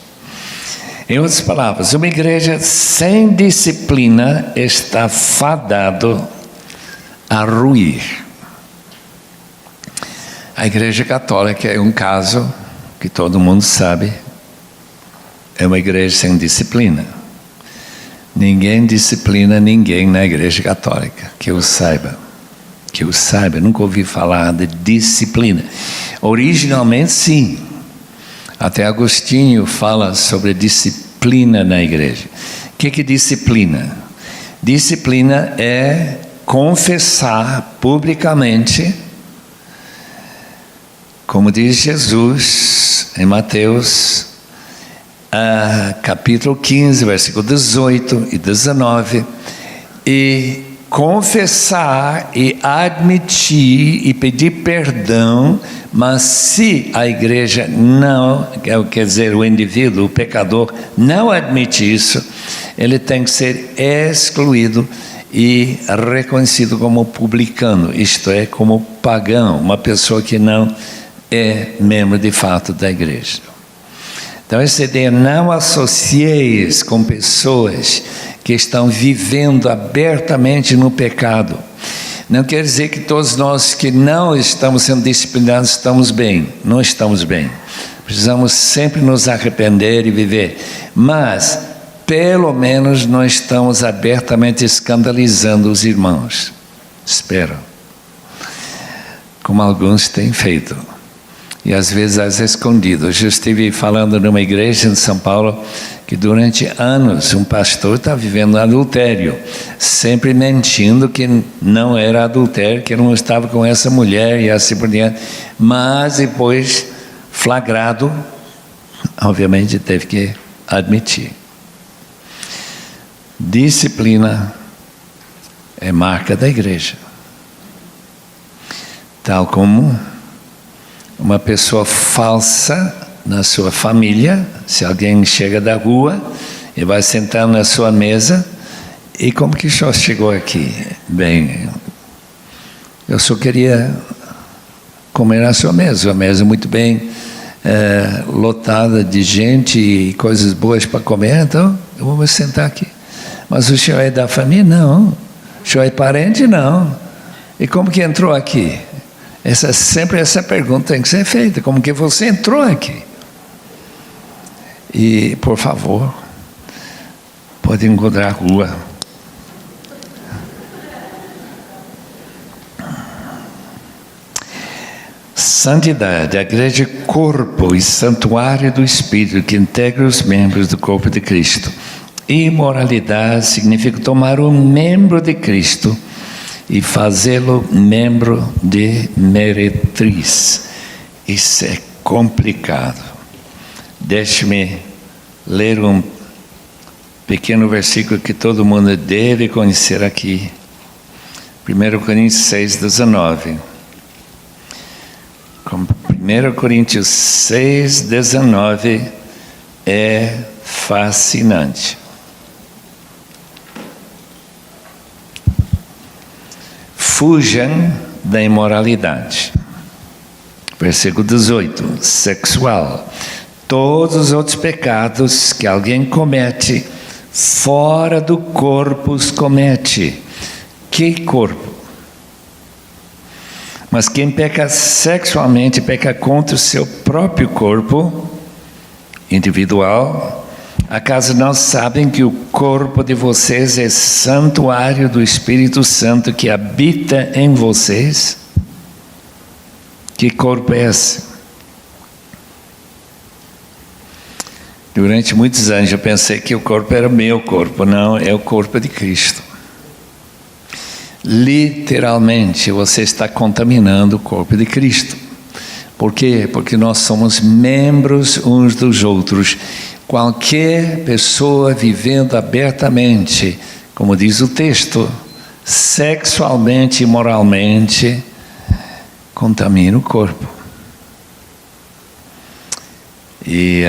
Em outras palavras, uma igreja sem disciplina está fadado a ruir. A igreja católica é um caso que todo mundo sabe. é uma igreja sem disciplina. Ninguém disciplina ninguém na igreja católica, que eu saiba. Que eu saiba, nunca ouvi falar de disciplina. Originalmente, sim. Até Agostinho fala sobre disciplina na igreja. O que é disciplina? Disciplina é confessar publicamente, como diz Jesus em Mateus, capítulo 15, versículo 18 e 19, e confessar e admitir e pedir perdão, mas se a igreja não, quer dizer, o indivíduo, o pecador, não admite isso, ele tem que ser excluído e reconhecido como publicano, isto é, como pagão, uma pessoa que não é membro de fato da igreja. Então essa ideia, não associeis com pessoas que estão vivendo abertamente no pecado. Não quer dizer que todos nós que não estamos sendo disciplinados estamos bem. Não estamos bem. Precisamos sempre nos arrepender e viver. Mas, pelo menos, não estamos abertamente escandalizando os irmãos. Espero. Como alguns têm feito. E às vezes às escondidas. Eu estive falando numa igreja em São Paulo que durante anos um pastor está vivendo adultério, sempre mentindo que não era adultério, que não estava com essa mulher e assim por diante, mas depois flagrado, obviamente teve que admitir. Disciplina é marca da igreja, tal como uma pessoa falsa na sua família, se alguém chega da rua e vai sentar na sua mesa, e como que o senhor chegou aqui? Bem, eu só queria comer na sua mesa, uma mesa muito bem lotada de gente e coisas boas para comer, então eu vou me sentar aqui. Mas o senhor é da família? Não. O senhor é parente? Não. E como que entrou aqui? Sempre essa pergunta tem que ser feita, como que você entrou aqui? E, por favor, pode encontrar a rua. Santidade, a igreja é corpo e santuário do Espírito que integra os membros do corpo de Cristo. Imoralidade significa tomar um membro de Cristo e fazê-lo membro de meretriz. Isso é complicado. Deixe-me ler um pequeno versículo que todo mundo deve conhecer aqui. 1 Coríntios 6, 19. 1 Coríntios 6, 19 é fascinante. Fujam da imoralidade. Versículo 18. Sexual. Todos os outros pecados que alguém comete, fora do corpo os comete. Que corpo? Mas quem peca sexualmente, peca contra o seu próprio corpo individual. Acaso não sabem que o corpo de vocês é santuário do Espírito Santo que habita em vocês? Que corpo é esse? Durante muitos anos eu pensei que o corpo era meu corpo. Não, é o corpo de Cristo. Literalmente, você está contaminando o corpo de Cristo. Por quê? Porque nós somos membros uns dos outros. Qualquer pessoa vivendo abertamente, como diz o texto, sexualmente e moralmente, contamina o corpo. E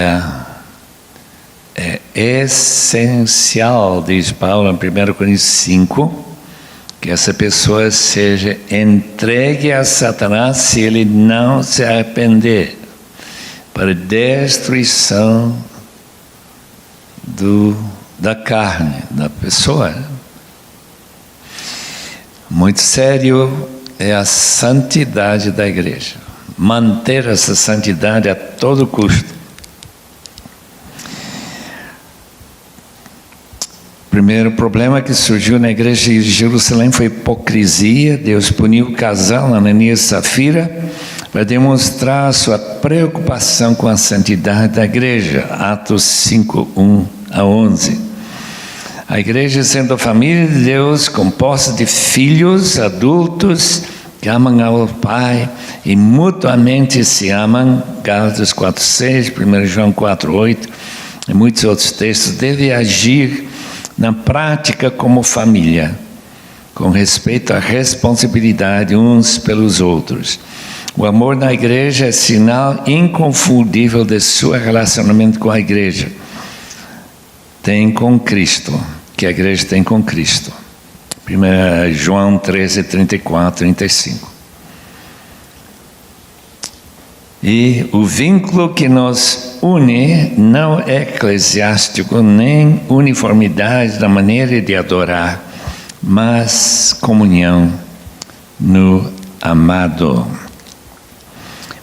é essencial, diz Paulo em 1 Coríntios 5, que essa pessoa seja entregue a Satanás se ele não se arrepender, para destruição da carne, da pessoa. Muito sério é a santidade da igreja. Manter essa santidade a todo custo. primeiro problema que surgiu na igreja de Jerusalém foi hipocrisia. Deus puniu o casal Ananias e Safira para demonstrar sua preocupação com a santidade da igreja. Atos 5, 1-11. A igreja sendo a família de Deus, composta de filhos adultos que amam ao Pai e mutuamente se amam. Gálatas 4:6, 1 João 4:8 e muitos outros textos. Deve agir na prática como família, com respeito à responsabilidade uns pelos outros. O amor na igreja é sinal inconfundível de seu relacionamento com a igreja. Tem com Cristo, que a igreja tem com Cristo. 1 João 13, 34, 35. E o vínculo que nos une não é eclesiástico, nem uniformidade da maneira de adorar, mas comunhão no amado.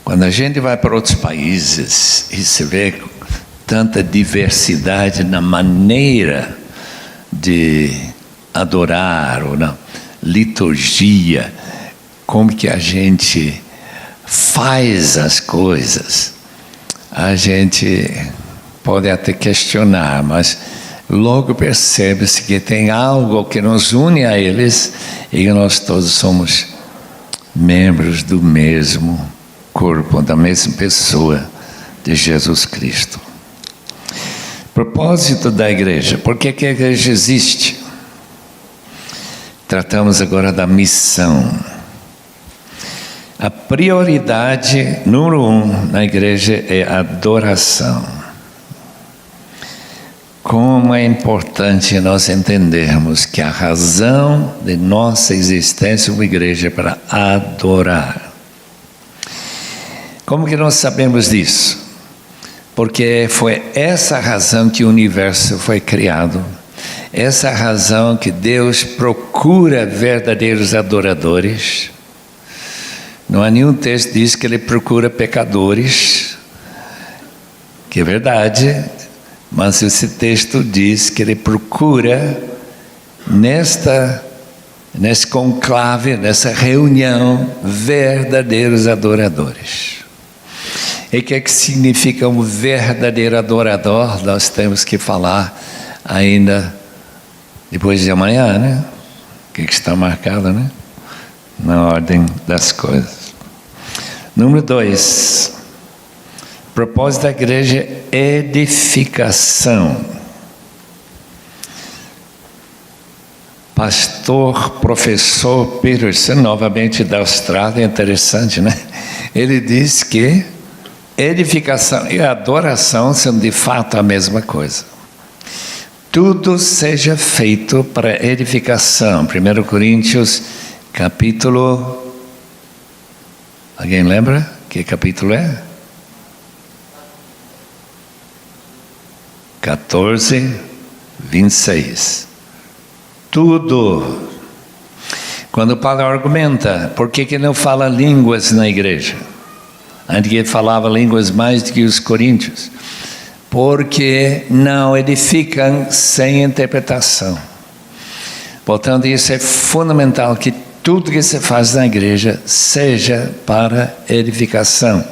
Quando a gente vai para outros países e se vê tanta diversidade na maneira de adorar ou na liturgia, como que a gente faz as coisas, a gente pode até questionar, mas logo percebe-se que tem algo que nos une a eles e que nós todos somos membros do mesmo corpo, da mesma pessoa de Jesus Cristo. Propósito da igreja. Por que a igreja existe? Tratamos agora da missão. A prioridade número 1 na igreja é a adoração. Como é importante nós entendermos que a razão de nossa existência como igreja é para adorar. Como que nós sabemos disso? Porque foi essa razão que o universo foi criado. Essa razão que Deus procura verdadeiros adoradores. Não há nenhum texto que diz que Ele procura pecadores, que é verdade, mas esse texto diz que Ele procura nesse conclave, nessa reunião, verdadeiros adoradores. E o que significa um verdadeiro adorador? Nós temos que falar ainda depois de amanhã, né? O que está marcado, né? Na ordem das coisas. Número 2. Propósito da igreja é edificação. Pastor, professor Peterson, novamente da Austrália, interessante, né? Ele diz que edificação e adoração são de fato a mesma coisa. Tudo seja feito para edificação. 1 Coríntios, capítulo... Alguém lembra que capítulo é? 14, 26. Tudo. Quando Paulo argumenta, por que não fala línguas na igreja? Antes ele falava línguas mais do que os coríntios. Porque não edificam sem interpretação. Portanto, isso é fundamental, que tudo que se faz na igreja seja para edificação.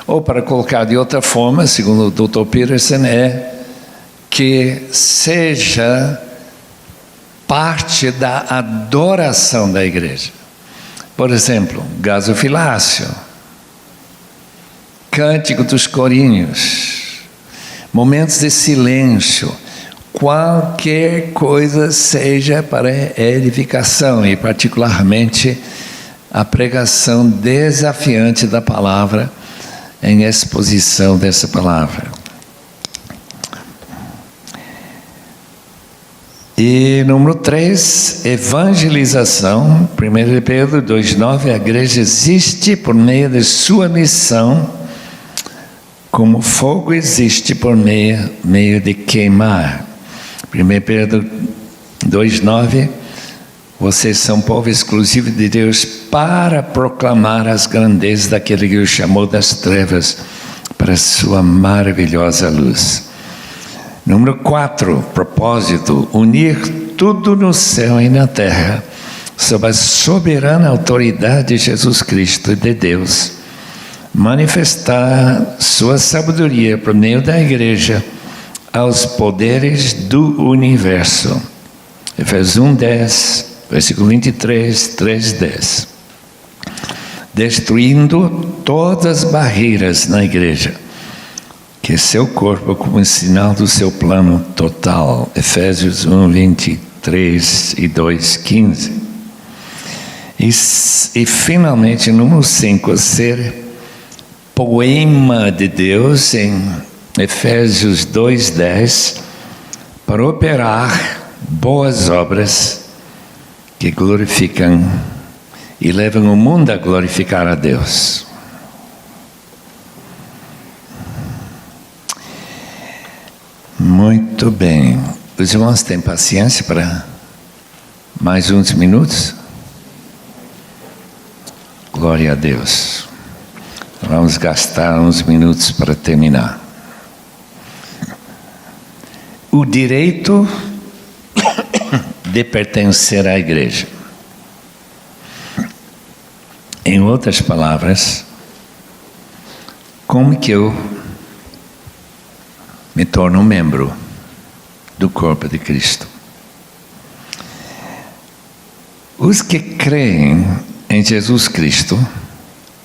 Ou para colocar de outra forma, segundo o Dr. Peterson, é que seja parte da adoração da igreja. Por exemplo, gasofilácio, cântico dos corinhos, momentos de silêncio, qualquer coisa seja para edificação, e particularmente a pregação desafiante da palavra em exposição dessa palavra. E número 3, evangelização. 1 Pedro 2,9, a igreja existe por meio de sua missão, como fogo existe por meio de queimar. 1 Pedro 2,9, vocês são povo exclusivo de Deus para proclamar as grandezas daquele que os chamou das trevas para a sua maravilhosa luz. Número 4, propósito: unir tudo no céu e na terra sob a soberana autoridade de Jesus Cristo e de Deus. Manifestar sua sabedoria por meio da igreja aos poderes do universo. Efésios 1:10, versículo 23, 3:10. Destruindo todas as barreiras na igreja, que é seu corpo como sinal do seu plano total. Efésios 1:23 e 2:15. E finalmente, número 5, ser poema de Deus em Efésios 2:10, para operar boas obras que glorificam e levam o mundo a glorificar a Deus. Muito bem. Os irmãos têm paciência para mais uns minutos? Glória a Deus. Vamos gastar uns minutos para terminar. O direito de pertencer à igreja. Em outras palavras, como que eu me torno um membro do corpo de Cristo? Os que creem em Jesus Cristo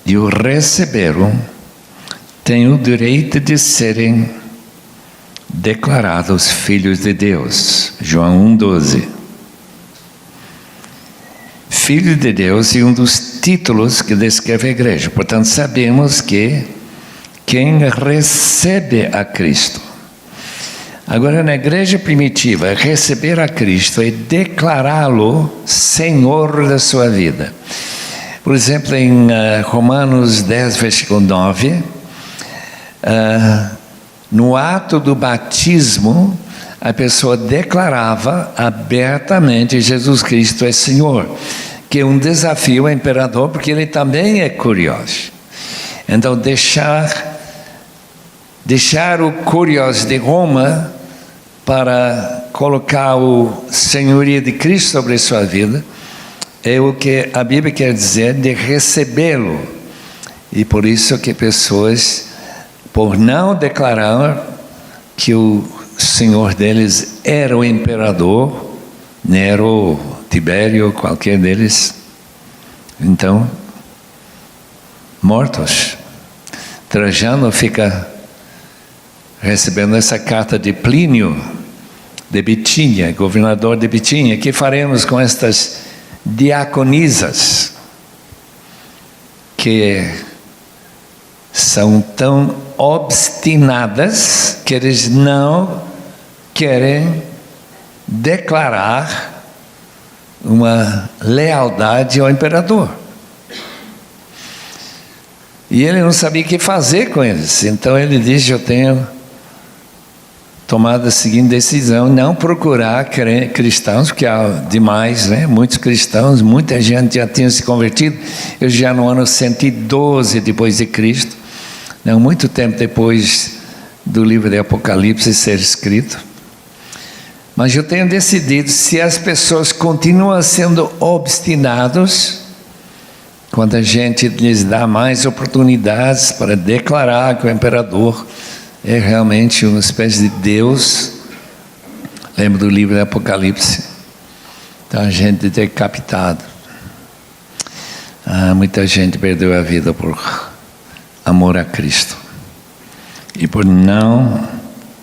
e o receberam têm o direito de serem declarados filhos de Deus. João 1:12. Filho de Deus é um dos títulos que descreve a igreja. Portanto, sabemos que quem recebe a Cristo. Agora, na igreja primitiva, receber a Cristo é declará-lo Senhor da sua vida. Por exemplo, em Romanos 10, versículo 9, no ato do batismo, a pessoa declarava abertamente: Jesus Cristo é Senhor, que é um desafio ao imperador, porque ele também é curioso. Então, deixar o curioso de Roma para colocar o senhorio de Cristo sobre a sua vida é o que a Bíblia quer dizer de recebê-lo. E por isso que pessoas, por não declarar que o senhor deles era o imperador, Nero, Tibério, qualquer deles, então, mortos. Trajano fica recebendo essa carta de Plínio, de Bitínia, governador de Bitínia: que faremos com estas diaconisas que são tão obstinadas que eles não querem declarar uma lealdade ao imperador? E ele não sabia o que fazer com eles. Então ele disse: eu tenho tomado a seguinte decisão: não procurar cristãos, porque há demais, né? Muitos cristãos, muita gente já tinha se convertido. Eu já no ano 112 depois de Cristo, não muito tempo depois do livro de Apocalipse ser escrito. Mas eu tenho decidido, se as pessoas continuam sendo obstinados, quando a gente lhes dá mais oportunidades para declarar que o imperador é realmente uma espécie de Deus, lembra do livro de Apocalipse? Então a gente é decapitado. Muita gente perdeu a vida por amor a Cristo e por não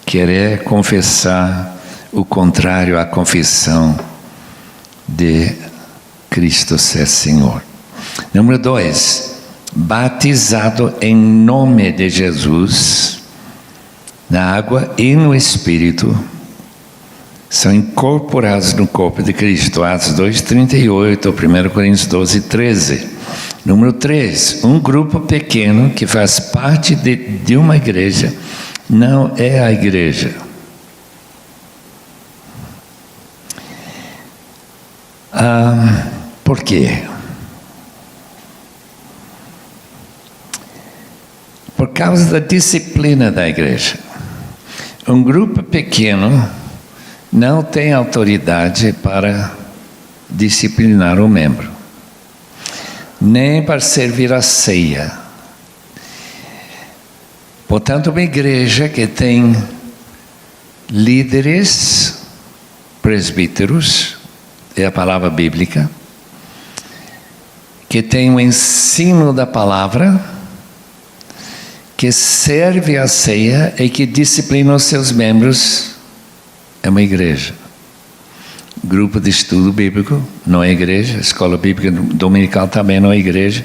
querer confessar o contrário à confissão de Cristo ser Senhor. Número 2, batizado em nome de Jesus, na água e no Espírito, são incorporados no corpo de Cristo. Atos 2:38, 1 Coríntios 12:13. Número 3, um grupo pequeno que faz parte de uma igreja não é a igreja. Por quê? Por causa da disciplina da igreja. Um grupo pequeno não tem autoridade para disciplinar o membro, nem para servir a ceia. Portanto, uma igreja que tem líderes, presbíteros, é a palavra bíblica, que tem o ensino da palavra, que serve a ceia e que disciplina os seus membros, é uma igreja. Grupo de estudo bíblico não é igreja, escola bíblica dominical também não é igreja,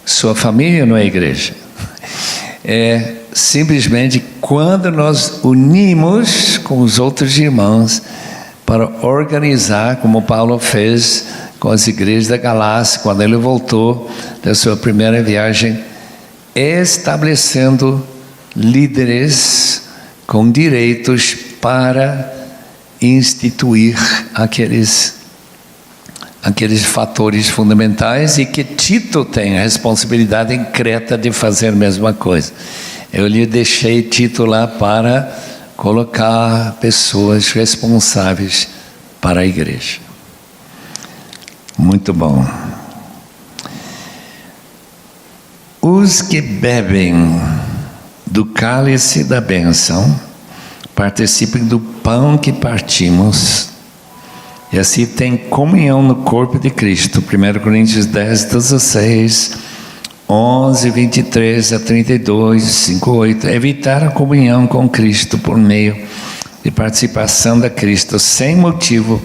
sua família não é igreja. É simplesmente quando nós unimos com os outros irmãos para organizar, como Paulo fez com as igrejas da Galácia, quando ele voltou da sua primeira viagem, estabelecendo líderes com direitos para instituir aqueles fatores fundamentais, e que Tito tem a responsabilidade em Creta de fazer a mesma coisa. Eu lhe deixei Tito lá para colocar pessoas responsáveis para a igreja. Muito bom. Os que bebem do cálice da bênção participem do pão que partimos, e assim tem comunhão no corpo de Cristo. 1 Coríntios 10, 16, 11, 23 a 32, 5, 8. Evitar a comunhão com Cristo por meio de participação da Cristo sem motivo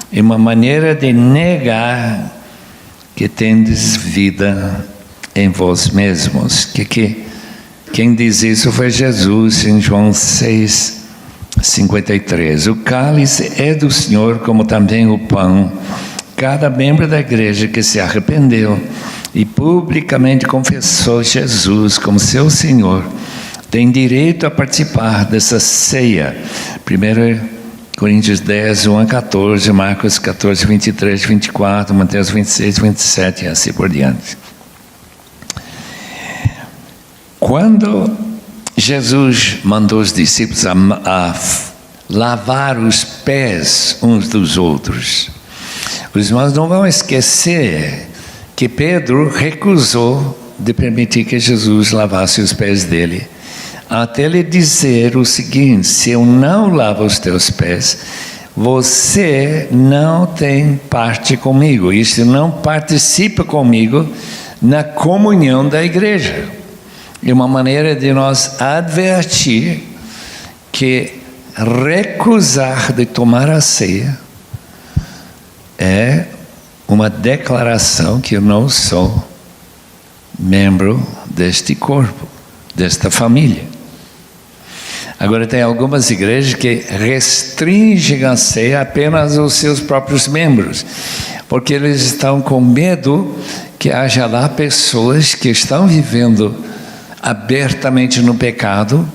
é uma maneira de negar que tendes vida em vós mesmos. Quem diz isso foi Jesus em João 6, 53. O cálice é do Senhor, como também o pão. Cada membro da igreja que se arrependeu e publicamente confessou Jesus como seu Senhor tem direito a participar dessa ceia. 1 Coríntios 10, 1 a 14, Marcos 14, 23, 24, Mateus 26, 27 e assim por diante. Quando Jesus mandou os discípulos a lavar os pés uns dos outros, os irmãos não vão esquecer que Pedro recusou de permitir que Jesus lavasse os pés dele, até ele dizer o seguinte: se eu não lavo os teus pés, você não tem parte comigo, isso não participa comigo na comunhão da igreja. É uma maneira de nós advertir que recusar de tomar a ceia é uma declaração que eu não sou membro deste corpo, desta família. Agora, tem algumas igrejas que restringem a ceia apenas aos seus próprios membros, porque eles estão com medo que haja lá pessoas que estão vivendo abertamente no pecado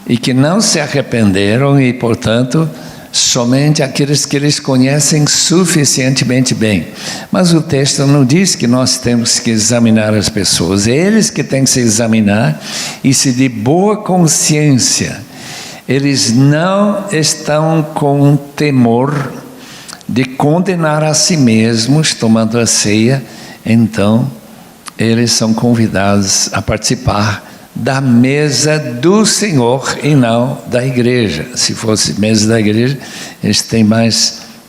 e que não se arrependeram, e portanto somente aqueles que eles conhecem suficientemente bem. Mas o texto não diz que nós temos que examinar as pessoas, é eles que têm que se examinar, e se de boa consciência eles não estão com temor de condenar a si mesmos tomando a ceia, então eles são convidados a participar da mesa do Senhor e não da igreja. Se fosse mesa da igreja, eles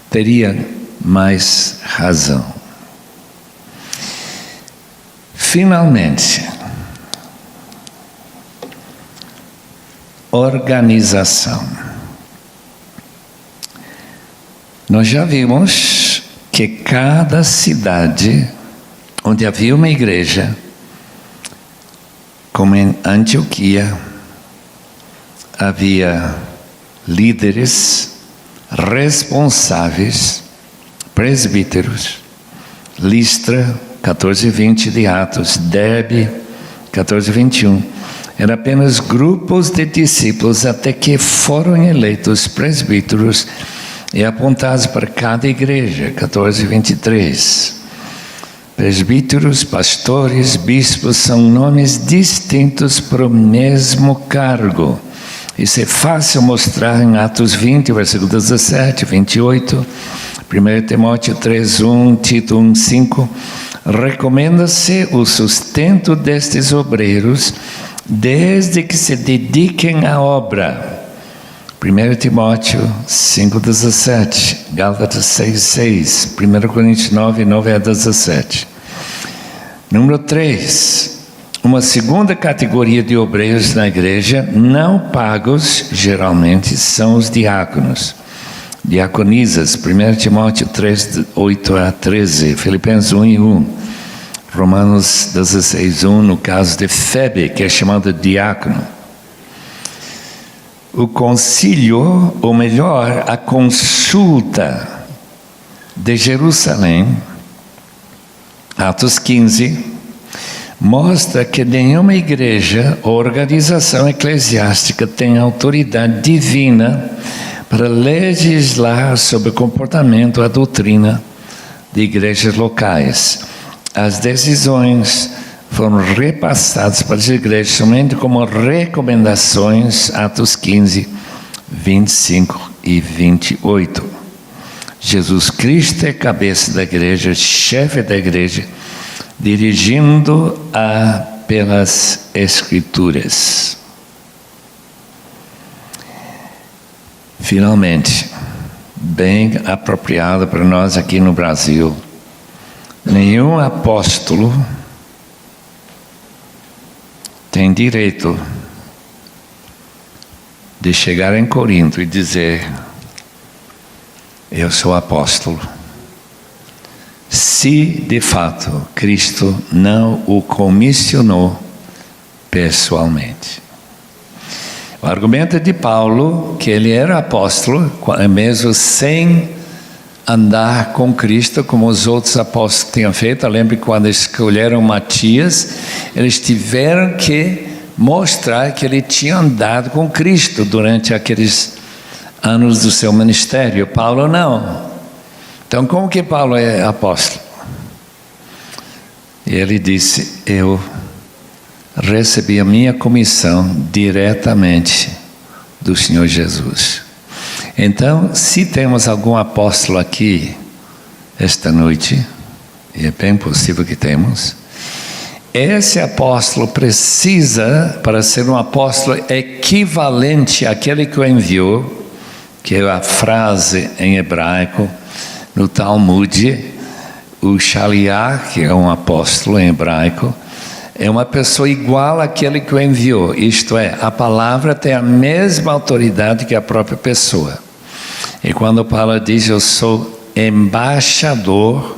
teriam mais razão. Finalmente, organização. Nós já vimos que cada cidade onde havia uma igreja, como em Antioquia, havia líderes responsáveis, presbíteros. Listra, 14:20 de Atos, Derbe, 14:21. Eram apenas grupos de discípulos até que foram eleitos presbíteros e apontados para cada igreja, 14:23. Presbíteros, pastores, bispos são nomes distintos para o mesmo cargo. Isso é fácil mostrar em Atos 20, versículo 17, 28, 1 Timóteo 3:1, Tito 1:5. Recomenda-se o sustento destes obreiros desde que se dediquem à obra. 1 Timóteo 5:17, Gálatas 6:6, 1 Coríntios 9:9-17. Número 3, uma segunda categoria de obreiros na igreja, não pagos, geralmente, são os diáconos. Diaconisas, 1 Timóteo 3:8-13, Filipenses 1:1, Romanos 16:1, no caso de Febe, que é chamado diácono. O concílio, ou melhor, a consulta de Jerusalém, Atos 15, mostra que nenhuma igreja ou organização eclesiástica tem autoridade divina para legislar sobre o comportamento, a doutrina de igrejas locais. As decisões foram repassadas para as igrejas somente como recomendações, Atos 15, 25 e 28. Jesus Cristo é cabeça da igreja, chefe da igreja, dirigindo-a pelas Escrituras. Finalmente, bem apropriado para nós aqui no Brasil, nenhum apóstolo tem direito de chegar em Corinto e dizer: eu sou apóstolo, se de fato Cristo não o comissionou pessoalmente. O argumento de Paulo, que ele era apóstolo, mesmo sem andar com Cristo, como os outros apóstolos tinham feito. Lembre quando escolheram Matias, eles tiveram que mostrar que ele tinha andado com Cristo durante aqueles anos do seu ministério. Paulo não. Então, como que Paulo é apóstolo? E ele disse: eu recebi a minha comissão diretamente do Senhor Jesus. Então, se temos algum apóstolo aqui esta noite, e é bem possível que temos, esse apóstolo precisa, para ser um apóstolo equivalente àquele que o enviou, que é a frase em hebraico, no Talmud, o Shaliach, que é um apóstolo em hebraico, é uma pessoa igual àquele que o enviou. Isto é, a palavra tem a mesma autoridade que a própria pessoa. E quando Paulo diz: eu sou embaixador,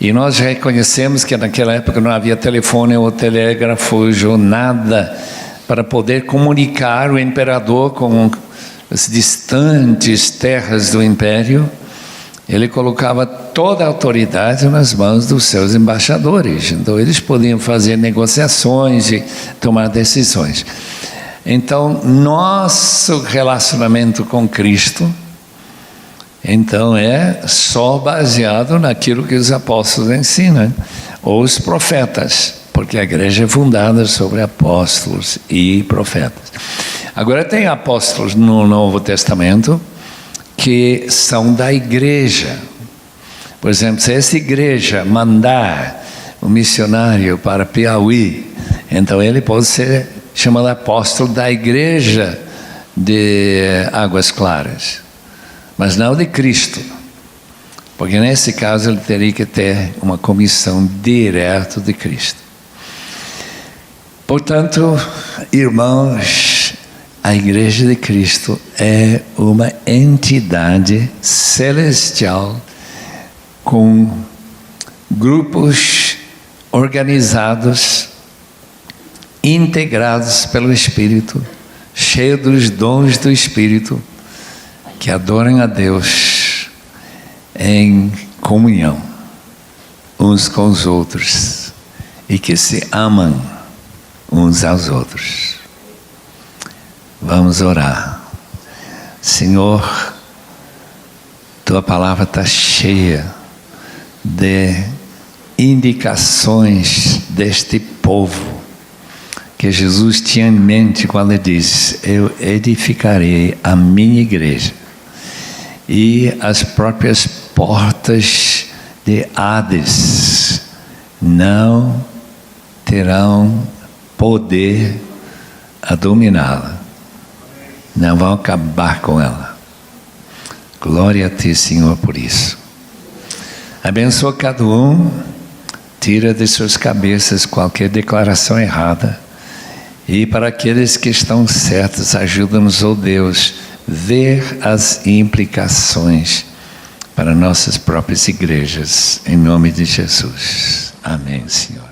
e nós reconhecemos que naquela época não havia telefone ou telégrafo ou nada para poder comunicar o imperador com as distantes terras do império. Ele colocava toda a autoridade nas mãos dos seus embaixadores. Então eles podiam fazer negociações e tomar decisões. Então nosso relacionamento com Cristo, então, é só baseado naquilo que os apóstolos ensinam, ou os profetas, porque a igreja é fundada sobre apóstolos e profetas. Agora tem apóstolos no Novo Testamento que são da igreja. Por exemplo, se essa igreja mandar um missionário para Piauí, então ele pode ser chamado apóstolo da igreja de Águas Claras, mas não de Cristo, porque nesse caso ele teria que ter uma comissão direta de Cristo. Portanto, irmãos, a igreja de Cristo é uma entidade celestial com grupos organizados, integrados pelo Espírito, cheios dos dons do Espírito, que adoram a Deus em comunhão uns com os outros e que se amam uns aos outros. Vamos orar. Senhor, tua palavra está cheia de indicações deste povo que Jesus tinha em mente quando ele disse: eu edificarei a minha igreja, e as próprias portas de Hades não terão poder a dominá-la, não vão acabar com ela. Glória a Ti, Senhor, por isso. Abençoa cada um, tira de suas cabeças qualquer declaração errada, e para aqueles que estão certos, ajuda-nos, ó Deus, ver as implicações para nossas próprias igrejas, em nome de Jesus. Amém, Senhor.